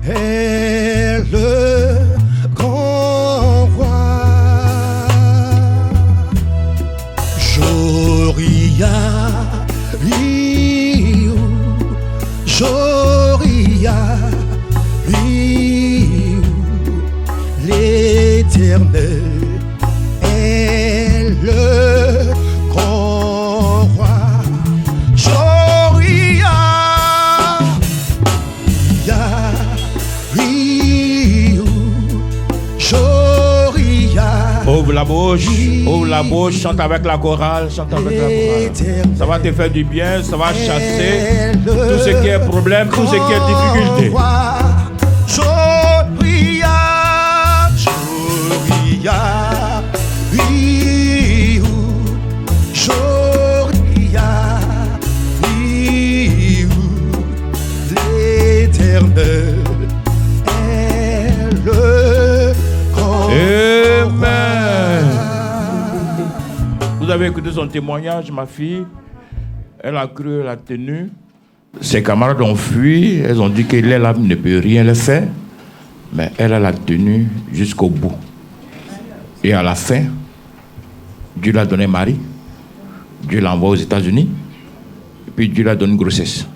est le grand roi. Joria, Liu, Joria, Liu, l'Éternel est le grand roi. Joria, Liu, Joria. Ouvre la bouche, chante avec la chorale, chante avec la chorale. Ça va te faire du bien, ça va chasser tout ce qui est problème, tout ce qui est difficulté. Joria, Joria, Liu, Joria, Liu, l'Éternel est le grand roi. Vous avez écouté son témoignage, ma fille. Elle a cru, elle a tenu. Ses camarades ont fui. Elles ont dit que l'âme ne peut rien le faire. Mais elle a tenu jusqu'au bout. Et à la fin, Dieu l'a donné mari. Dieu l'a envoyé aux États-Unis. Et puis Dieu l'a donné une grossesse.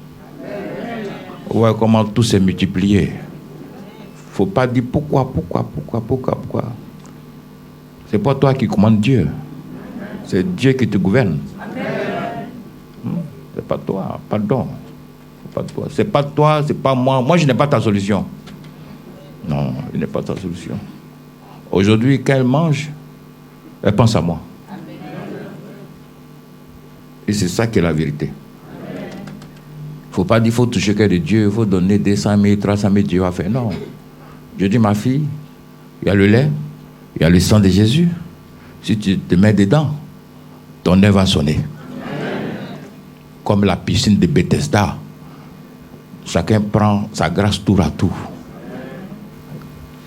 Ouais, comment tout s'est multiplié. Faut pas dire pourquoi. C'est pas toi qui commandes Dieu. C'est Dieu qui te gouverne. C'est pas toi, pardon. C'est pas toi, c'est pas moi. Moi, je n'ai pas ta solution. Non, je n'ai pas ta solution. Aujourd'hui, quand elle mange, elle pense à moi. Et c'est ça qui est la vérité. Il ne faut pas dire qu'il faut toucher que de Dieu, il faut donner 200 000, 300 000, Dieu va faire. Non. Je dis, ma fille, il y a le lait, il y a le sang de Jésus. Si tu te mets dedans, ton œuvre va sonner. Comme la piscine de Bethesda. Chacun prend sa grâce tour à tour.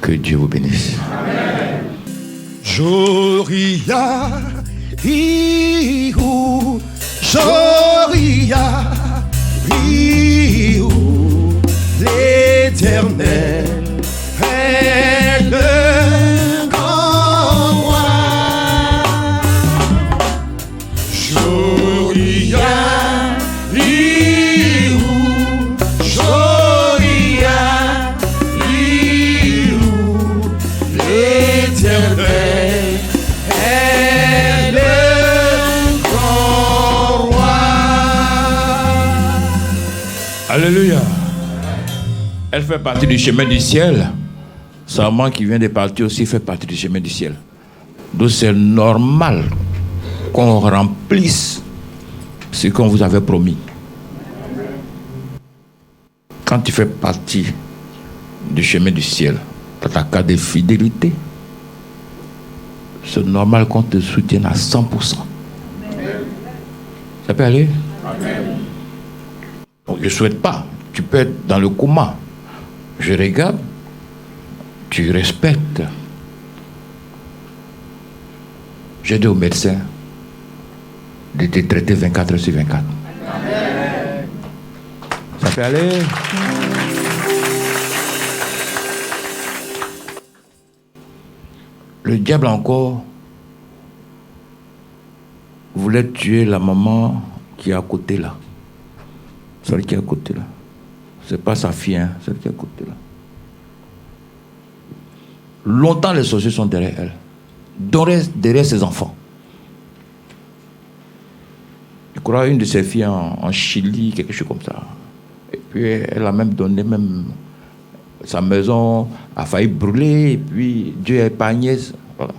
Que Dieu vous bénisse. Amen. Joria, Liu, Joria, Liu, l'Éternel est le grand roi. Joria, Liu, Joria, Liu, l'Éternel est le grand roi. Alléluia. Elle fait partie du chemin du ciel. Sa maman qui vient de partir aussi fait partie du chemin du ciel. Donc c'est normal qu'on remplisse ce qu'on vous avait promis. Quand tu fais partie du chemin du ciel, dans ta carte de fidélité, c'est normal qu'on te soutienne à 100%. Ça peut aller? Donc, je ne souhaite pas. Tu peux être dans le coma. Je regarde, tu respectes. J'ai dit au médecin de te traiter 24 heures sur 24. Amen. Ça peut aller? Le diable encore voulait tuer la maman qui est à côté là. Celle qui est à côté là. C'est pas sa fille, hein, celle qui est à côté là. Longtemps les sorciers sont derrière elle. Derrière ses enfants. Je crois une de ses filles en Chili, quelque chose comme ça. Et puis elle a même donné sa maison a failli brûler, et puis Dieu a épargné. Voilà.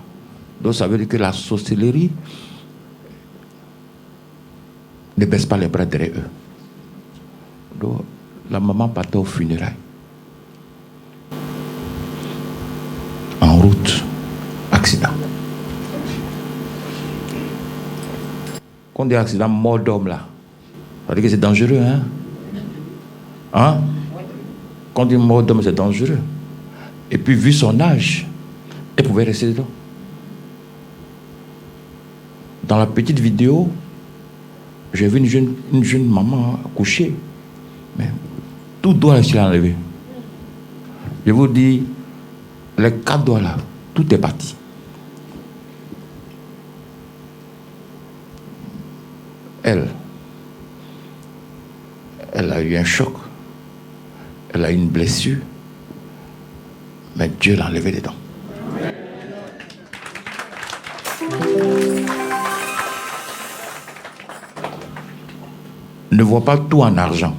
Donc ça veut dire que la sorcellerie ne baisse pas les bras derrière eux. Donc la maman partait aux funérailles. En route, accident. Quand on dit accident, mort d'homme là, ça veut dire que c'est dangereux, hein? Hein? Quand on dit mort d'homme, c'est dangereux. Et puis, vu son âge, elle pouvait rester dedans. Dans la petite vidéo, j'ai vu une jeune maman couchée. Mais tout doigt, elle s'est enlevé. Je vous dis, les 4 doigts là, tout est parti. Elle a eu un choc. Elle a eu une blessure. Mais Dieu l'a enlevé des dents. Ne vois pas tout en argent.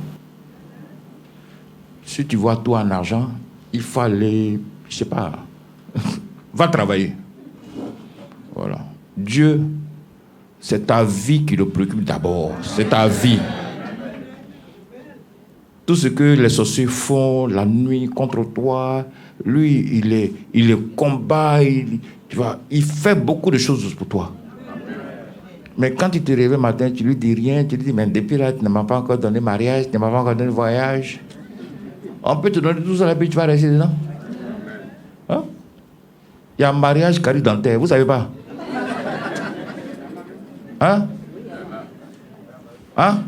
Si tu vois tout en argent, il faut aller, je sais pas, va travailler. Voilà. Dieu, c'est ta vie qui le préoccupe d'abord. C'est ta vie. Tout ce que les sorciers font la nuit contre toi, lui, il est combat, tu vois, il fait beaucoup de choses pour toi. Mais quand tu te réveilles le matin, tu lui dis rien, tu lui dis, mais depuis là, tu ne m'as pas encore donné mariage, tu ne m'as pas encore donné voyage. On peut te donner tout ça, et puis tu vas rester dedans. Hein? Il y a un mariage qui arrive dans terre, vous ne savez pas? Hein? Hein?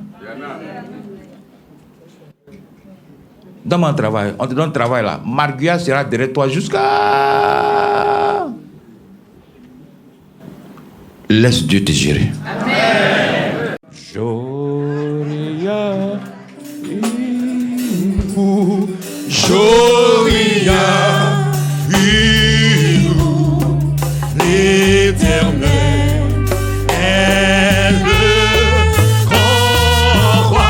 Dans mon travail, on te donne travail là. Marguerite sera derrière toi jusqu'à... Laisse Dieu te gérer. Amen. Joria, Joria, l'Éternel est le grand roi.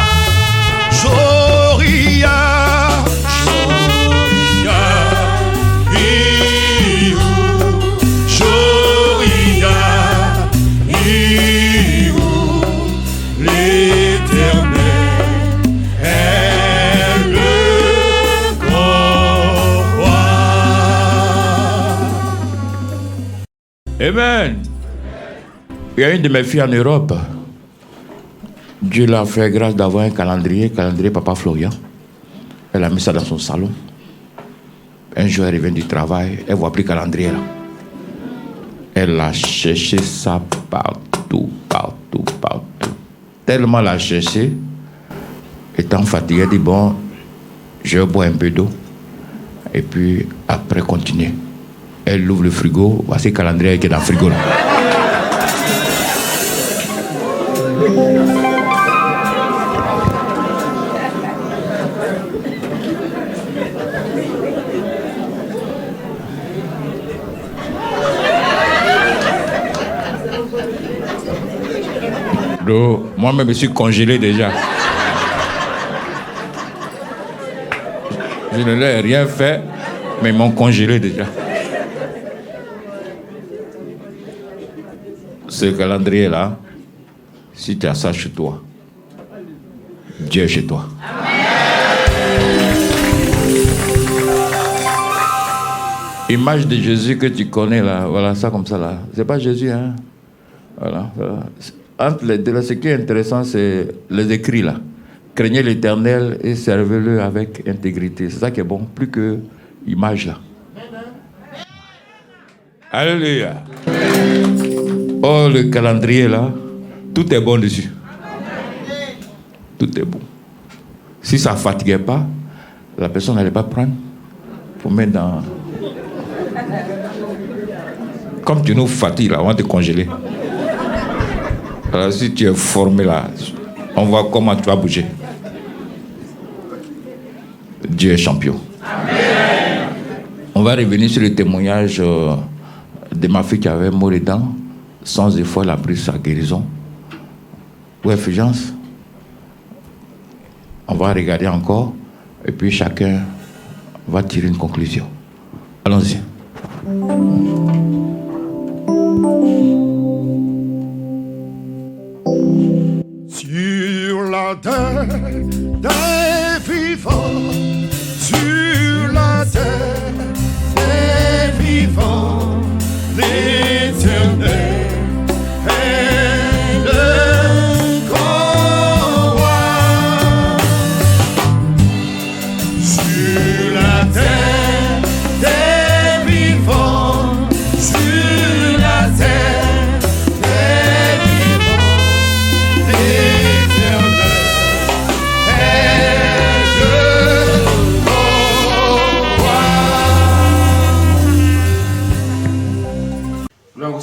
Joria, Amen. Il y a une de mes filles en Europe. Dieu l'a fait grâce d'avoir un calendrier Papa Florian. Elle a mis ça dans son salon. Un jour, elle revient du travail, elle ne voit plus le calendrier là. Elle a cherché ça partout. Tellement elle a cherché, étant fatiguée, elle dit bon, je vais boire un peu d'eau et puis après continuer. Elle ouvre le frigo, voici le calendrier qui est dans le frigo là. Donc, moi-même, je suis congelé déjà. Je ne leur ai rien fait, mais ils m'ont congelé déjà. Ce calendrier-là, si tu as ça chez toi, Dieu est chez toi. Image de Jésus que tu connais là, voilà ça comme ça là. C'est pas Jésus, hein. Voilà. Entre les deux, là, ce qui est intéressant, c'est les écrits là. Craignez l'Éternel et servez-le avec intégrité. C'est ça qui est bon, plus que image là. Alléluia. Oh, le calendrier là, tout est bon dessus. Tout est bon. Si ça ne fatiguait pas, la personne n'allait pas prendre pour mettre dans... Comme tu nous fatigues là, on va te congeler. Alors si tu es formé là, on voit comment tu vas bouger. Dieu est champion. Amen. On va revenir sur le témoignage de ma fille qui avait mort les dents. Sans effort, elle a pris sa guérison. Où est Fulgence? On va regarder encore et puis chacun va tirer une conclusion. Allons-y. Sur la terre des vivants, sur la terre des vivants, l'Éternel est le grand roi. Sur la terre des vivants, sur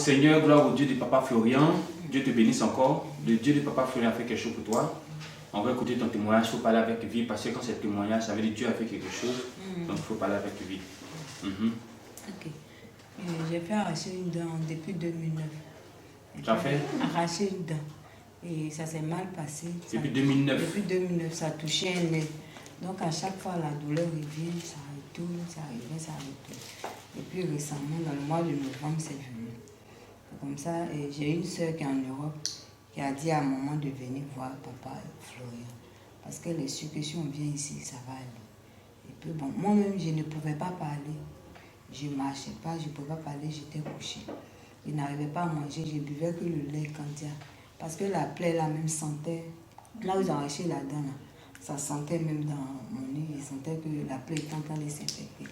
Seigneur, gloire au Dieu de Papa Florian. Dieu te bénisse encore. Le Dieu de Papa Florian a fait quelque chose pour toi. On va écouter ton témoignage. Il faut parler avec vie parce que quand c'est témoignage, ça veut dire que Dieu a fait quelque chose. Donc il faut parler avec vie. Ok. J'ai fait arracher une dent depuis 2009. Tu as fait arracher une dent. Et ça s'est mal passé. Depuis 2009. Depuis 2009, ça touchait un nez. Donc à chaque fois, la douleur revient, ça retourne, ça revient, ça retourne. Et puis récemment, dans le mois de novembre, c'est venu. Comme ça, j'ai une soeur qui est en Europe qui a dit à un moment de venir voir papa Florian. Parce qu'elle est sûre que si on vient ici, ça va aller. Et puis bon, moi-même, je ne pouvais pas parler. Je ne marchais pas, je ne pouvais pas parler, j'étais couchée. Je n'arrivais pas à manger, je buvais que le lait Candia. Parce que la plaie là même sentait, là où ils ont arraché la dent, là, ça sentait même dans mon nez, je sentais que la plaie était en train de s'infecter.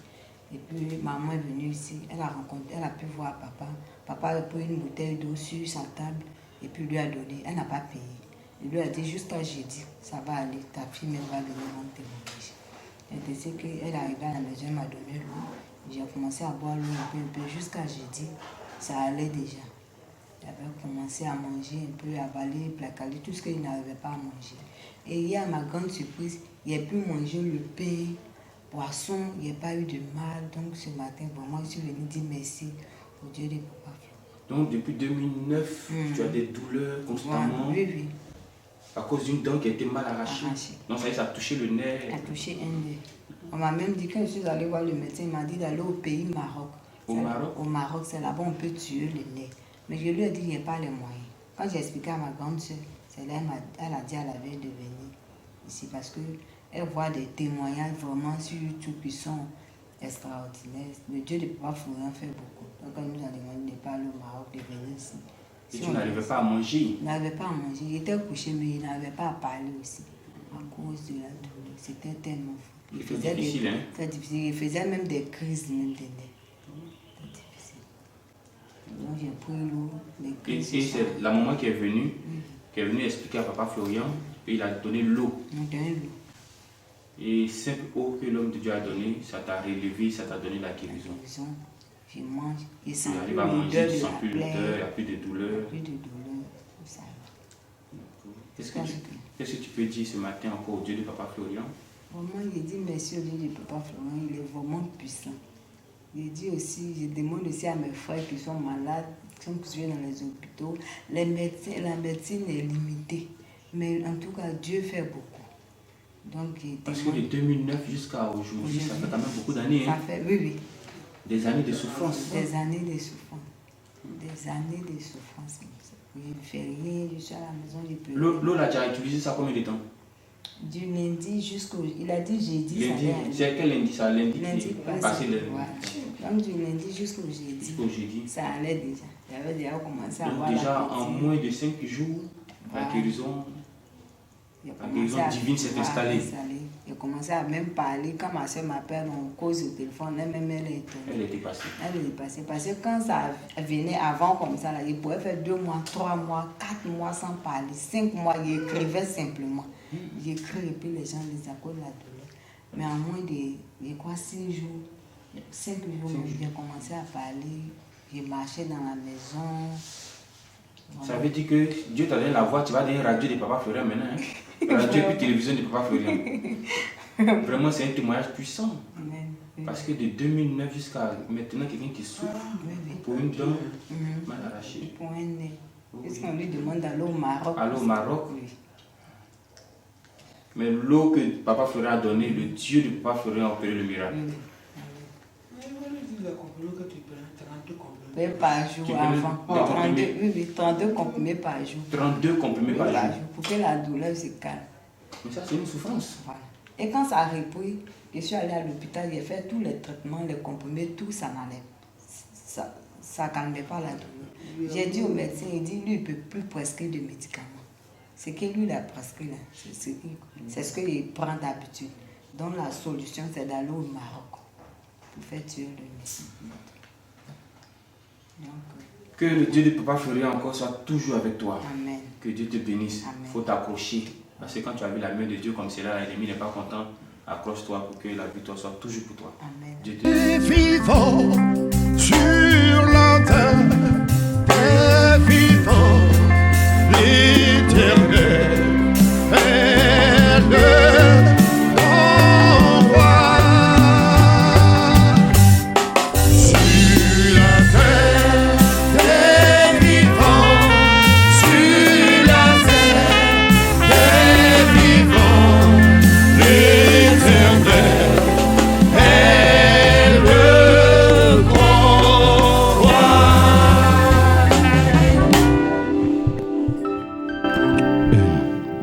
Et puis maman est venue ici, elle a pu voir papa. Papa a pris une bouteille d'eau sur sa table et puis lui a donné. Elle n'a pas payé. Il lui a dit jusqu'à jeudi, ça va aller, ta fille même va venir rendre témoignage. Elle disait qu'elle arrivait à la maison, elle m'a donné l'eau. J'ai commencé à boire l'eau un peu, jusqu'à jeudi, ça allait déjà. J'avais commencé à manger un peu, à avaler, placaler, tout ce qu'il n'arrivait pas à manger. Et hier, ma grande surprise, il a pu manger le pain, poisson, il n'y a pas eu de mal. Donc ce matin, vraiment, je suis venue dire merci au Dieu de Papa Florian. Donc depuis 2009, tu as des douleurs constamment. Oui, oui. À cause d'une dent qui a été mal arrachée. Donc ça a touché le nerf. Ça a touché un nerf. On m'a même dit, quand je suis allée voir le médecin, il m'a dit d'aller au pays Maroc. Au Maroc? Au Maroc, c'est là-bas on peut tuer le nerf. Mais je lui ai dit, il n'y a pas les moyens. Quand j'ai expliqué à ma grande soeur, c'est là elle a dit à la veille de venir ici parce qu'elle voit des témoignages vraiment sur YouTube qui sont extraordinaires. Le Dieu de Papa Florian fait beaucoup. Donc elle nous a demandé de pas aller au Maroc, de venir ici. Et tu n'arrivais pas à manger? Il n'arrivait pas à manger. Il était couché, mais il n'arrivait pas à parler aussi. À cause de la douleur. C'était tellement fou. C'était difficile, hein? C'était difficile. Il faisait même des crises même des nerfs. C'était difficile. Donc j'ai pris l'eau, les crises. Et c'est la maman qui est venue expliquer à Papa Florian, et il a donné l'eau. Il m'a donné l'eau. Et simple eau que l'homme de Dieu a donné, ça t'a relevé, ça t'a donné la guérison. Je mange, je sens tu arrives à manger, tu ne sens plus l'odeur, il n'y a plus de douleur. Plus de douleur, ça va. Qu'est-ce que tu peux dire ce matin encore au Dieu de Papa Florian? Vraiment, je dis merci au Dieu de Papa Florian, il est vraiment puissant. Je dis aussi, je demande aussi à mes frères qui sont malades, qui sont couchés dans les hôpitaux, la médecine est limitée. Mais en tout cas, Dieu fait beaucoup. Donc, parce que de 2009 jusqu'à aujourd'hui, ça fait quand même beaucoup d'années. Ça fait, oui, oui. Des années de souffrance. Des années de souffrance. Des années de souffrance. Je ne fais rien, je suis à la maison, je peux. L'eau, là, tu as utilisé ça combien de temps? Du lundi jusqu'au. Il a dit jeudi. Lundi, c'est quel lundi ça? Lundi passé. Voilà. Donc du lundi jusqu'au jeudi. Jusqu'au jeudi. Ça allait déjà. J'avais déjà commencé à donc voir. Déjà en moins de 5 jours, voilà. La guérison divine s'est installée. J'ai commencé à même parler. Quand ma soeur m'appelle, on cause au téléphone, elle est étonnée. Elle était passée. Elle était passée. Parce que quand ça venait avant comme ça, là, il pouvait faire 2 mois, 3 mois, 4 mois sans parler. 5 mois, il écrivait simplement. J'écris et puis les gens les accordent la douleur. Mais en moins de, je crois, 6 jours, 5 jours, j'ai commencé à parler. J'ai marché dans la maison. Ça veut dire que Dieu t'a donné la voix, tu vas donner radio de Papa Florian maintenant. Hein? Radio et télévision de Papa Florian. Vraiment, c'est un témoignage puissant. Parce que de 2009 jusqu'à maintenant, quelqu'un qui souffre pour une dent mal arrachée. Pour un nez. Est-ce qu'on lui demande d'aller au Maroc? Aller au Maroc? Oui. Mais l'eau que Papa Florian a donnée, le Dieu de Papa Florian a opéré le miracle. Par jour avant. 32 comprimés par jour. 32 comprimés par jour. Pour que la douleur se calme. Mais ça, c'est une souffrance. Voilà. Et quand ça a repris, je suis allée à l'hôpital, j'ai fait tous les traitements, les comprimés, tout ça n'allait. Ça ne calmait pas la douleur. J'ai dit au médecin, il dit, lui, il ne peut plus prescrire de médicaments. C'est que lui, il a prescrit là. C'est ce qu'il prend d'habitude. Donc la solution, c'est d'aller au Maroc pour faire tuer le nez. Que le Dieu de Papa Florian encore soit toujours avec toi. Amen. Que Dieu te bénisse. Il faut t'accrocher. Parce que quand tu as vu la main de Dieu comme cela, l'ennemi n'est pas content. Accroche-toi pour que la victoire soit toujours pour toi. Amen. Dieu te bénisse. Vivant sur la terre.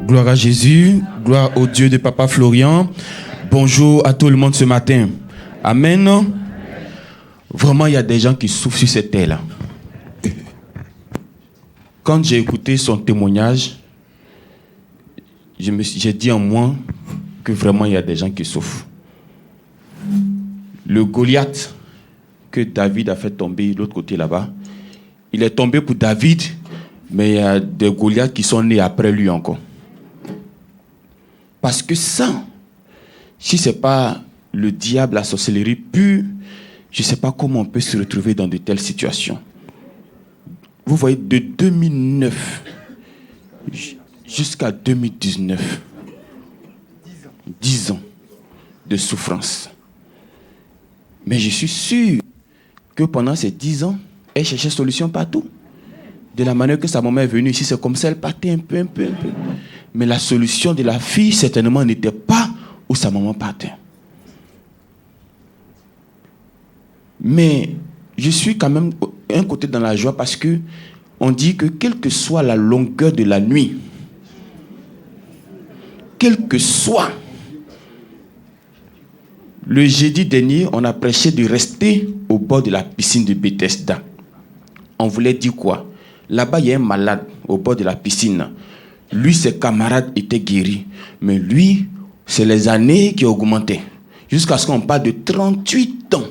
Gloire à Jésus, gloire au Dieu de Papa Florian. Bonjour à tout le monde ce matin. Amen. Vraiment, il y a des gens qui souffrent sur cette terre-là. Quand j'ai écouté son témoignage, j'ai dit en moi que vraiment il y a des gens qui souffrent. Le Goliath que David a fait tomber de l'autre côté là-bas, il est tombé pour David, mais il y a des Goliaths qui sont nés après lui encore. Parce que ça, si ce n'est pas le diable, la sorcellerie pure, je ne sais pas comment on peut se retrouver dans de telles situations. Vous voyez, de 2009 jusqu'à 2019, 10 ans de souffrance. Mais je suis sûr que pendant ces 10 ans, elle cherchait solution partout. De la manière que sa maman est venue ici, c'est comme ça, elle partait un peu. Mais la solution de la fille, certainement, n'était pas où sa maman partait. Mais je suis quand même un côté dans la joie parce que on dit que quelle que soit la longueur de la nuit, quel que soit, le jeudi dernier, on a prêché de rester au bord de la piscine de Bethesda. On voulait dire quoi? Là-bas, il y a un malade au bord de la piscine. Lui, ses camarades étaient guéris. Mais lui, c'est les années qui augmentaient. Jusqu'à ce qu'on parle de 38 ans.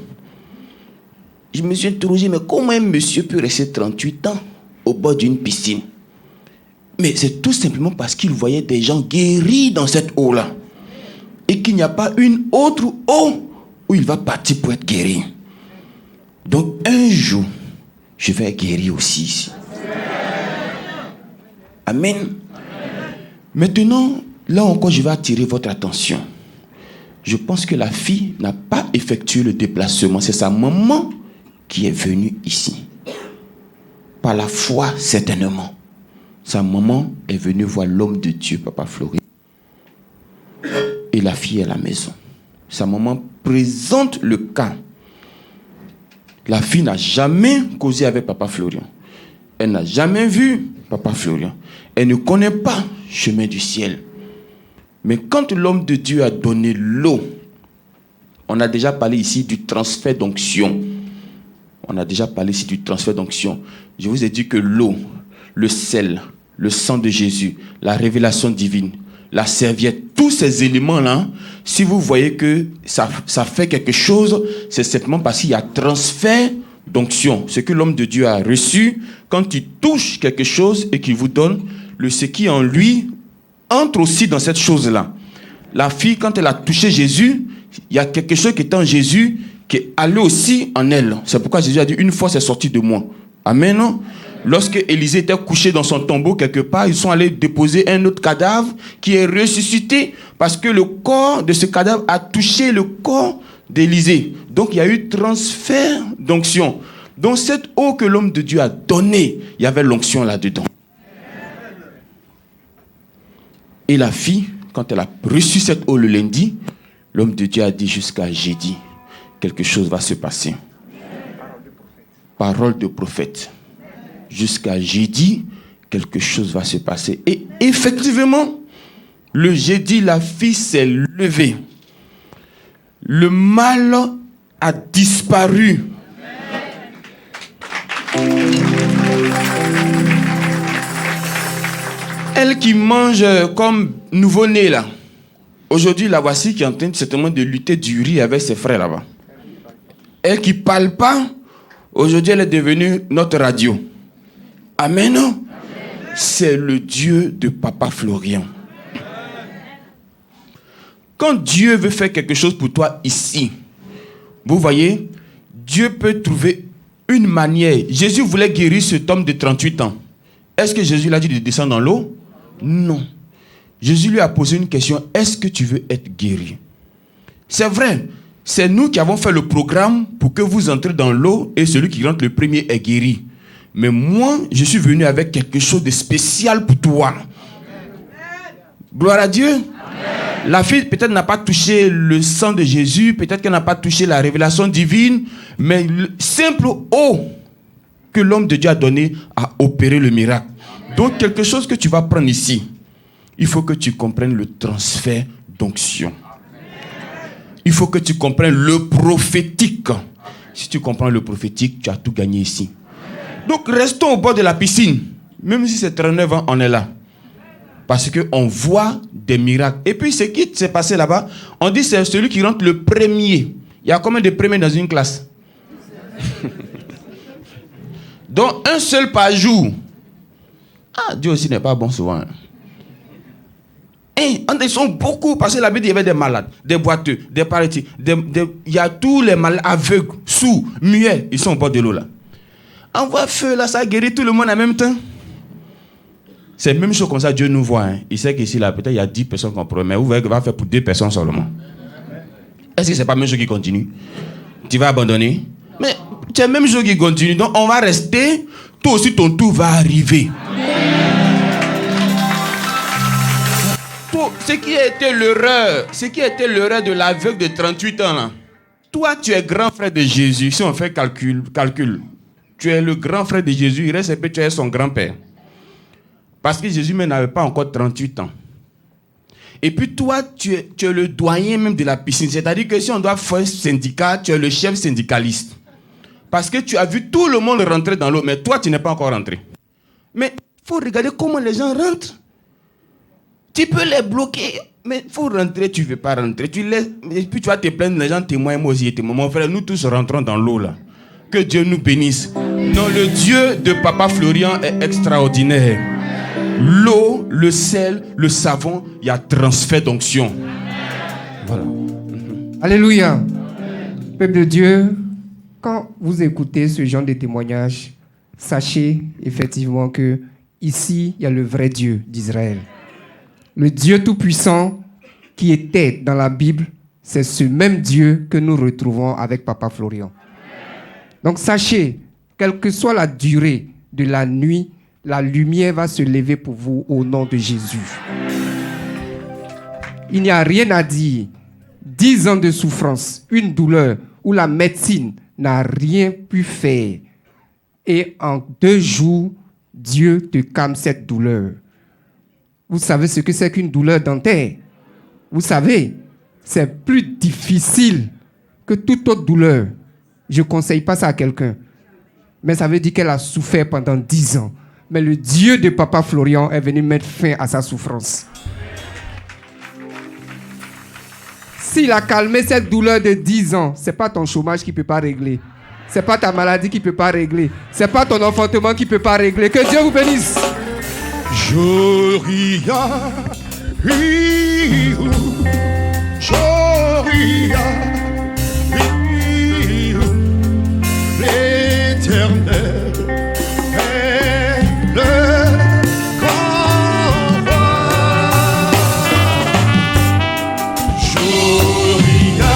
Je me suis interrogé, mais comment un monsieur peut rester 38 ans au bord d'une piscine? Mais c'est tout simplement parce qu'il voyait des gens guéris dans cette eau-là. Et qu'il n'y a pas une autre eau où il va partir pour être guéri. Donc un jour, je vais être guéri aussi ici. Amen. Maintenant, là encore, je vais attirer votre attention. Je pense que la fille n'a pas effectué le déplacement. C'est sa maman qui est venue ici. Par la foi, certainement. Sa maman est venue voir l'homme de Dieu, Papa Florian. Et la fille est à la maison. Sa maman présente le cas. La fille n'a jamais causé avec Papa Florian. Elle n'a jamais vu Papa Florian. Elle ne connaît pas le chemin du ciel. Mais quand l'homme de Dieu a donné l'eau, on a déjà parlé ici du transfert d'onction. Je vous ai dit que l'eau, le sel, le sang de Jésus, la révélation divine, la serviette, tous ces éléments-là, si vous voyez que ça fait quelque chose, c'est simplement parce qu'il y a transfert d'onction. Ce que l'homme de Dieu a reçu, quand il touche quelque chose et qu'il vous donne, ce qui en lui entre aussi dans cette chose-là. La fille, quand elle a touché Jésus, il y a quelque chose qui est en Jésus qui est allé aussi en elle. C'est pourquoi Jésus a dit, une fois c'est sorti de moi. Amen. Lorsque Élisée était couché dans son tombeau quelque part, ils sont allés déposer un autre cadavre qui est ressuscité parce que le corps de ce cadavre a touché le corps d'Élisée. Donc il y a eu transfert d'onction. Donc cette eau que l'homme de Dieu a donnée, il y avait l'onction là-dedans. Et la fille, quand elle a reçu cette eau le lundi, l'homme de Dieu a dit jusqu'à jeudi, quelque chose va se passer. Parole de prophète. Jusqu'à jeudi, quelque chose va se passer. Et effectivement, le jeudi, la fille s'est levée. Le mal a disparu. Elle qui mange comme nouveau-né là. Aujourd'hui, la voici qui est en train certainement de lutter du riz avec ses frères là-bas. Elle qui ne parle pas, aujourd'hui elle est devenue notre radio. Amen. Amen. C'est le Dieu de Papa Florian. Quand Dieu veut faire quelque chose pour toi ici, vous voyez, Dieu peut trouver une manière. Jésus voulait guérir cet homme de 38 ans. Est-ce que Jésus l'a dit de descendre dans l'eau? Non. Jésus lui a posé une question. Est-ce que tu veux être guéri? C'est vrai. C'est nous qui avons fait le programme pour que vous entrez dans l'eau et celui qui rentre le premier est guéri. Mais moi, je suis venu avec quelque chose de spécial pour toi. Gloire à Dieu. Amen. La fille peut-être n'a pas touché le sang de Jésus, peut-être qu'elle n'a pas touché la révélation divine, mais le simple eau que l'homme de Dieu a donné a opéré le miracle. Donc quelque chose que tu vas prendre ici, il faut que tu comprennes le transfert d'onction. Il faut que tu comprennes le prophétique. Si tu comprends le prophétique, tu as tout gagné ici. Donc restons au bord de la piscine. Même si c'est 39 ans, on est là. Parce qu'on voit des miracles. Et puis ce qui s'est passé là-bas, on dit que c'est celui qui rentre le premier. Il y a combien de premiers dans une classe? Donc un seul par jour. Ah, Dieu aussi n'est pas bon souvent. Et ils sont beaucoup, parce que la Bible, il y avait des malades, des boiteux, des paralytiques, il y a tous les malades aveugles, sourds, muets, ils sont au bord de l'eau là. Envoie feu là, ça guérit tout le monde en même temps. C'est la même chose comme ça, Dieu nous voit. Hein. Il sait qu'ici là, peut-être il y a 10 personnes qu'on promet, mais vous voyez qu'il va faire pour 2 personnes seulement. Est-ce que c'est pas la même chose qui continue? Tu vas abandonner? Mais c'est la même chose qui continue, donc on va rester, toi aussi ton tour va arriver. Ce qui a été l'erreur de l'aveugle de 38 ans là. Toi, tu es grand frère de Jésus. Si on fait calcul, tu es le grand frère de Jésus. Il reste que tu es son grand-père. Parce que Jésus même n'avait pas encore 38 ans. Et puis toi, tu es le doyen même de la piscine. C'est-à-dire que si on doit faire un syndicat, tu es le chef syndicaliste. Parce que tu as vu tout le monde rentrer dans l'eau, mais toi, tu n'es pas encore rentré. Mais il faut regarder comment les gens rentrent. Tu peux les bloquer, mais il faut rentrer, tu ne veux pas rentrer. Tu laisses, et puis tu vas te plaindre, les gens témoignent, moi aussi, mon frère, nous tous rentrons dans l'eau là. Que Dieu nous bénisse. Non, le Dieu de Papa Florian est extraordinaire. L'eau, le sel, le savon, il y a transfert d'onction. Voilà. Alléluia. Peuple de Dieu, quand vous écoutez ce genre de témoignages, sachez effectivement que ici, il y a le vrai Dieu d'Israël. Le Dieu Tout-Puissant qui était dans la Bible, c'est ce même Dieu que nous retrouvons avec Papa Florian. Donc sachez, quelle que soit la durée de la nuit, la lumière va se lever pour vous au nom de Jésus. Il n'y a rien à dire. 10 ans de souffrance, une douleur où la médecine n'a rien pu faire. Et en 2 jours, Dieu te calme cette douleur. Vous savez ce que c'est qu'une douleur dentaire? Vous savez, c'est plus difficile que toute autre douleur. Je ne conseille pas ça à quelqu'un. Mais ça veut dire qu'elle a souffert pendant 10 ans. Mais le Dieu de Papa Florian est venu mettre fin à sa souffrance. S'il a calmé cette douleur de 10 ans, ce n'est pas ton chômage qui ne peut pas régler. Ce n'est pas ta maladie qui ne peut pas régler. Ce n'est pas ton enfantement qui ne peut pas régler. Que Dieu vous bénisse. Joria, l'Éternel est le grand roi. Joria,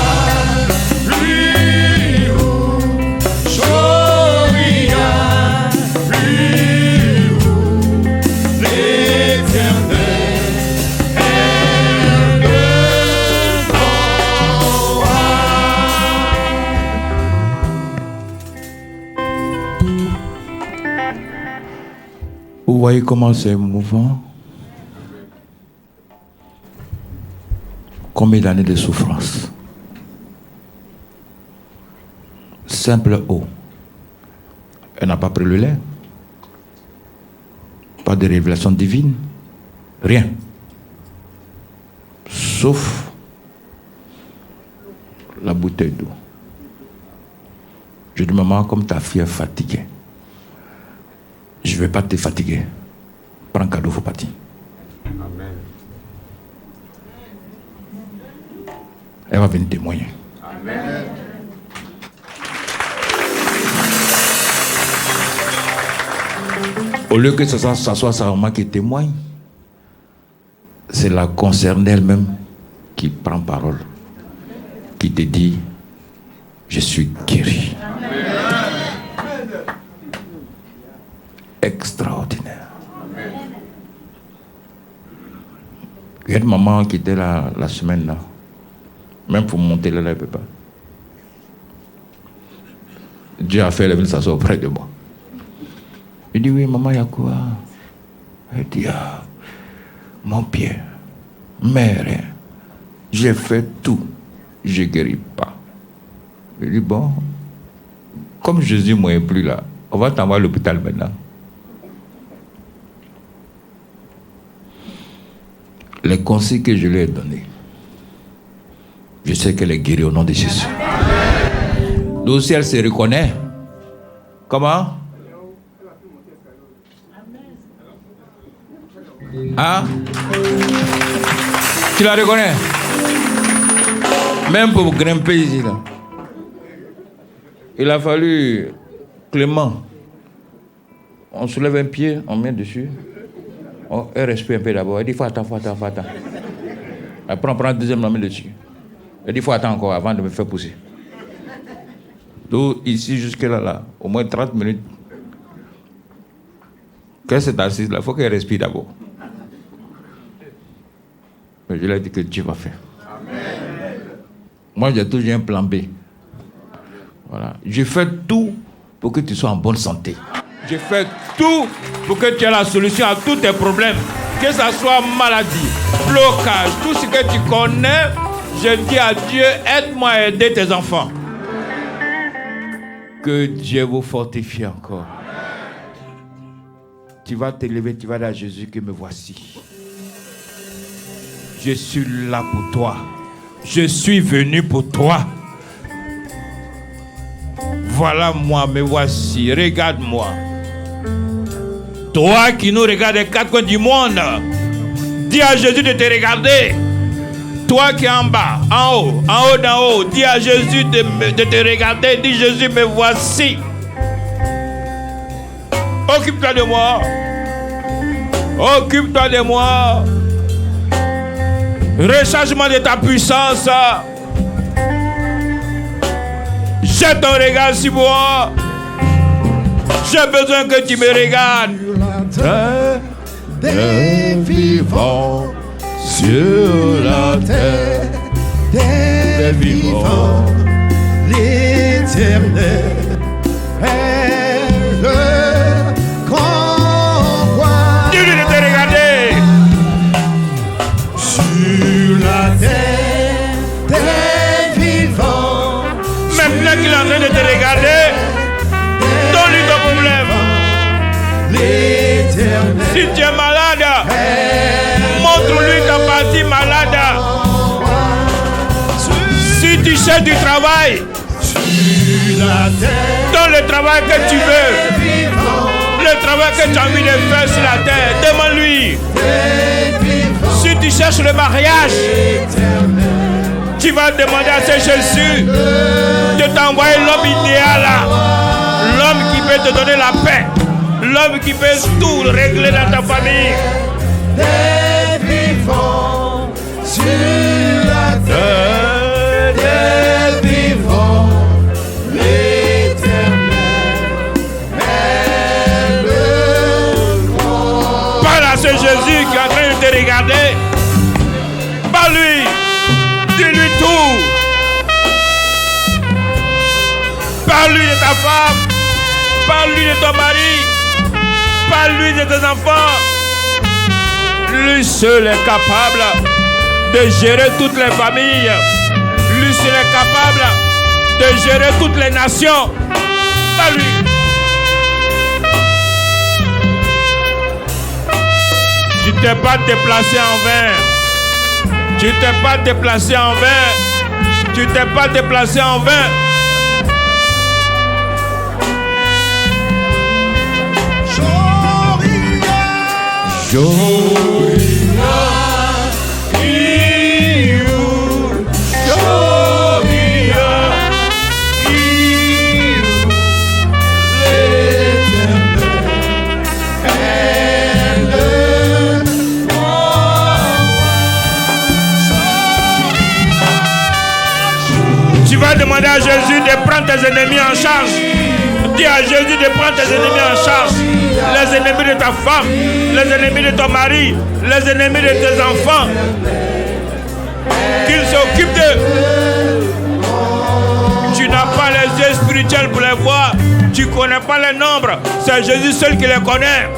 Vous voyez comment c'est mouvant? Combien d'années de souffrance? Simple eau. Elle n'a pas pris le lait. Pas de révélation divine. Rien. Sauf la bouteille d'eau. Je dis, maman, comme ta fille est fatiguée, je ne vais pas te fatiguer. Prends un cadeau, il faut partir. Amen. Elle va venir témoigner. Amen. Au lieu que ce soit sa maman qui témoigne, c'est la concernée elle-même qui prend parole, qui te dit, je suis guéri. Extraordinaire. Il y a une maman qui était là la semaine là. Même pour monter là, elle ne peut pas. Dieu a fait, elle est venue s'asseoir auprès de moi. Il dit, oui, maman, il y a quoi? Elle dit, mon pied, mes reins. J'ai fait tout, je ne guéris pas. Je dis, bon, comme Jésus ne m'est plus là, on va t'envoyer à l'hôpital maintenant. Les conseils que je lui ai donnés, je sais qu'elle est guérie au nom de Jésus. Donc si elle se reconnaît, comment? Hein? Tu la reconnais? Même pour grimper ici, là. Il a fallu Clément. On soulève un pied, on met dessus. Elle respire un peu d'abord. Elle dit, faut attendre. Après, on prend le deuxième, on met dessus. Elle dit, faut attendre encore avant de me faire pousser. Donc, ici, jusque là, au moins 30 minutes. Qu'elle s'est assise là, il faut qu'elle respire d'abord. Mais je lui ai dit que Dieu va faire. Amen. Moi, j'ai toujours un plan B. Voilà. Je fais tout pour que tu sois en bonne santé. Je fais tout pour que tu aies la solution à tous tes problèmes. Que ce soit maladie, blocage, tout ce que tu connais, je dis à Dieu, aide-moi à aider tes enfants. Que Dieu vous fortifie encore. Tu vas t'élever, tu vas dire à Jésus que me voici. Je suis là pour toi. Je suis venu pour toi. Voilà moi, me voici. Regarde-moi. Toi qui nous regardes des quatre coins du monde, dis à Jésus de te regarder. Toi qui es en bas, en haut d'en haut, dis à Jésus de te regarder. Dis Jésus, me voici. Occupe-toi de moi. Occupe-toi de moi. Recharge-moi de ta puissance. Jette ton regard sur moi. J'ai besoin que tu me regardes. Des vivants sur la terre, des vivants, l'Éternel est le convoi. Dis-lui de te regarder. Sur la terre, des vivants. Maintenant qu'il est en train de te regarder, donne-lui ton problème. Si tu es malade, montre-lui ta partie malade. Si tu cherches du travail, donne le travail que tu veux. Le travail que tu as envie de faire sur la terre, demande-lui. Si tu cherches le mariage, tu vas demander à ce Jésus de t'envoyer l'homme idéal, l'homme qui peut te donner la paix, l'homme qui peut tout régler dans ta famille. Des vivants sur la terre, des vivants, l'Éternel est le roi. Parle à ce Jésus qui est en train de te regarder. Parle-lui. Dis-lui tout. Parle-lui de ta femme. Parle-lui de ton mari. Parle-lui de tes enfants. Lui seul est capable de gérer toutes les familles. Lui seul est capable de gérer toutes les nations. Parle-lui. Tu t'es pas déplacé en vain. Tu t'es pas déplacé en vain. Tu t'es pas déplacé en vain. Tu vas demander à Jésus de prendre tes ennemis en charge. Dis à Jésus de prendre tes ennemis en charge. Les ennemis de ta femme, les ennemis de ton mari, les ennemis de tes enfants. Qu'il s'occupe d'eux. Tu n'as pas les yeux spirituels pour les voir. Tu ne connais pas les nombres. C'est Jésus seul qui les connaît.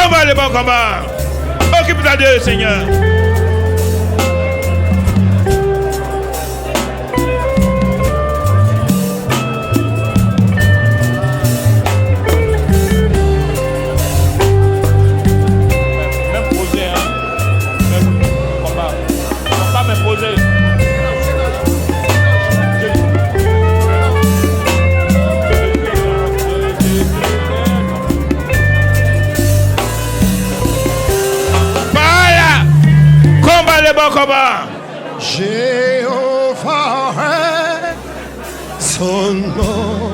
Combat le bon combat. Occupe-toi d'eux, Seigneur. Même poser, hein. Même combat. Pas me poser. Combat. Jéhovah est son nom.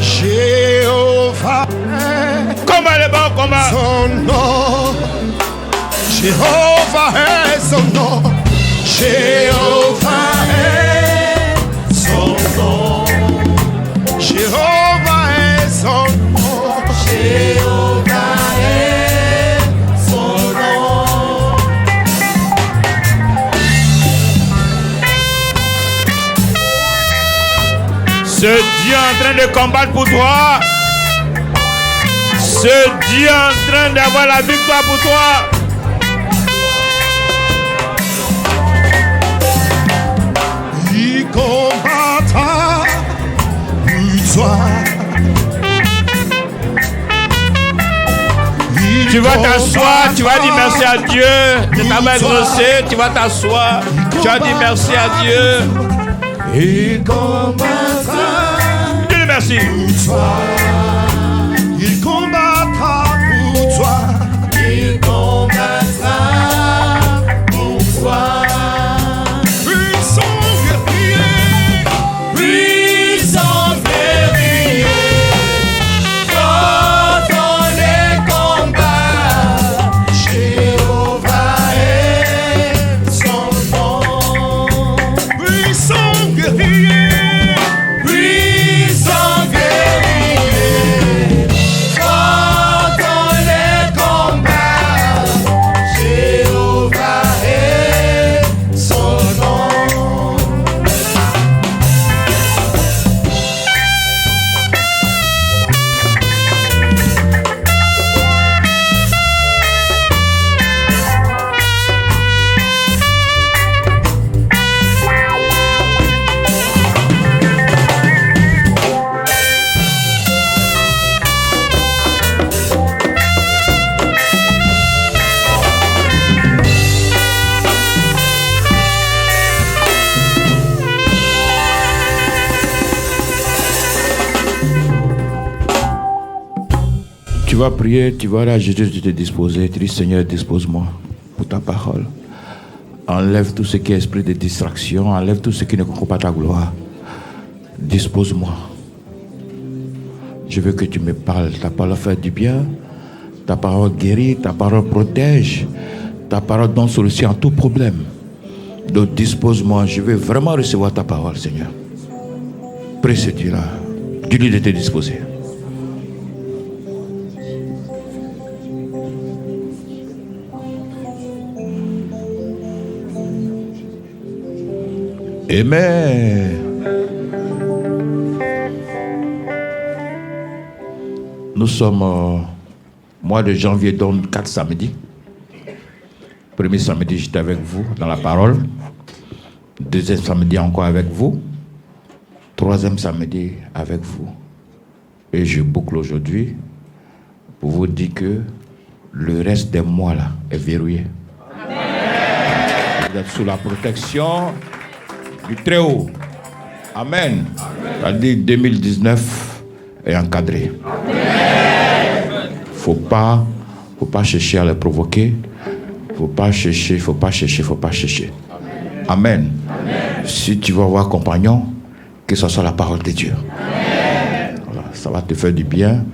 Jéhovah est combat le bon combat. Son nom. Jéhovah est son nom. Jéhovah est son nom. Jéhovah est son nom. Jéhovah est son nom. Ce Dieu en train de combattre pour toi. Ce Dieu en train d'avoir la victoire pour toi. Il combattra pour toi. Tu vas t'asseoir, tu vas dire merci à Dieu de t'avoir exaucé, tu vas t'asseoir, tu vas dire merci à Dieu. Il combattra Dieu merci. pour toi. Il combattra pour toi. Il combattra pour toi. Puissant guerrier, puissant guerrier. Quand on les combat, Jéhovah est son nom. Puissant guerrier, puissant guerrier. Quand on les combat, Jéhovah est son nom. Tu vas prier, tu vas aller à Jésus, tu te disposer. Tu dis Seigneur, dispose-moi pour ta parole. Enlève tout ce qui est esprit de distraction, enlève tout ce qui ne comprend pas ta gloire. Dispose-moi. Je veux que tu me parles. Ta parole fait du bien, ta parole guérit, ta parole protège, ta parole donne solution à tout problème. Donc dispose-moi, je veux vraiment recevoir ta parole, Seigneur. Prie ce Dieu-là. Dis-lui de te disposer. Amen. Nous sommes mois de janvier, donc 4 samedis. Premier samedi, j'étais avec vous dans la parole. Deuxième samedi, encore avec vous. Troisième samedi, avec vous. Et je boucle aujourd'hui pour vous dire que le reste des mois là est verrouillé. Amen. Vous êtes sous la protection du Très-Haut. Amen. C'est-à-dire 2019 est encadré. Faut pas chercher à le provoquer. Faut pas chercher. Amen. Si tu vas avoir compagnon, que ce soit la parole de Dieu. Voilà, ça va te faire du bien.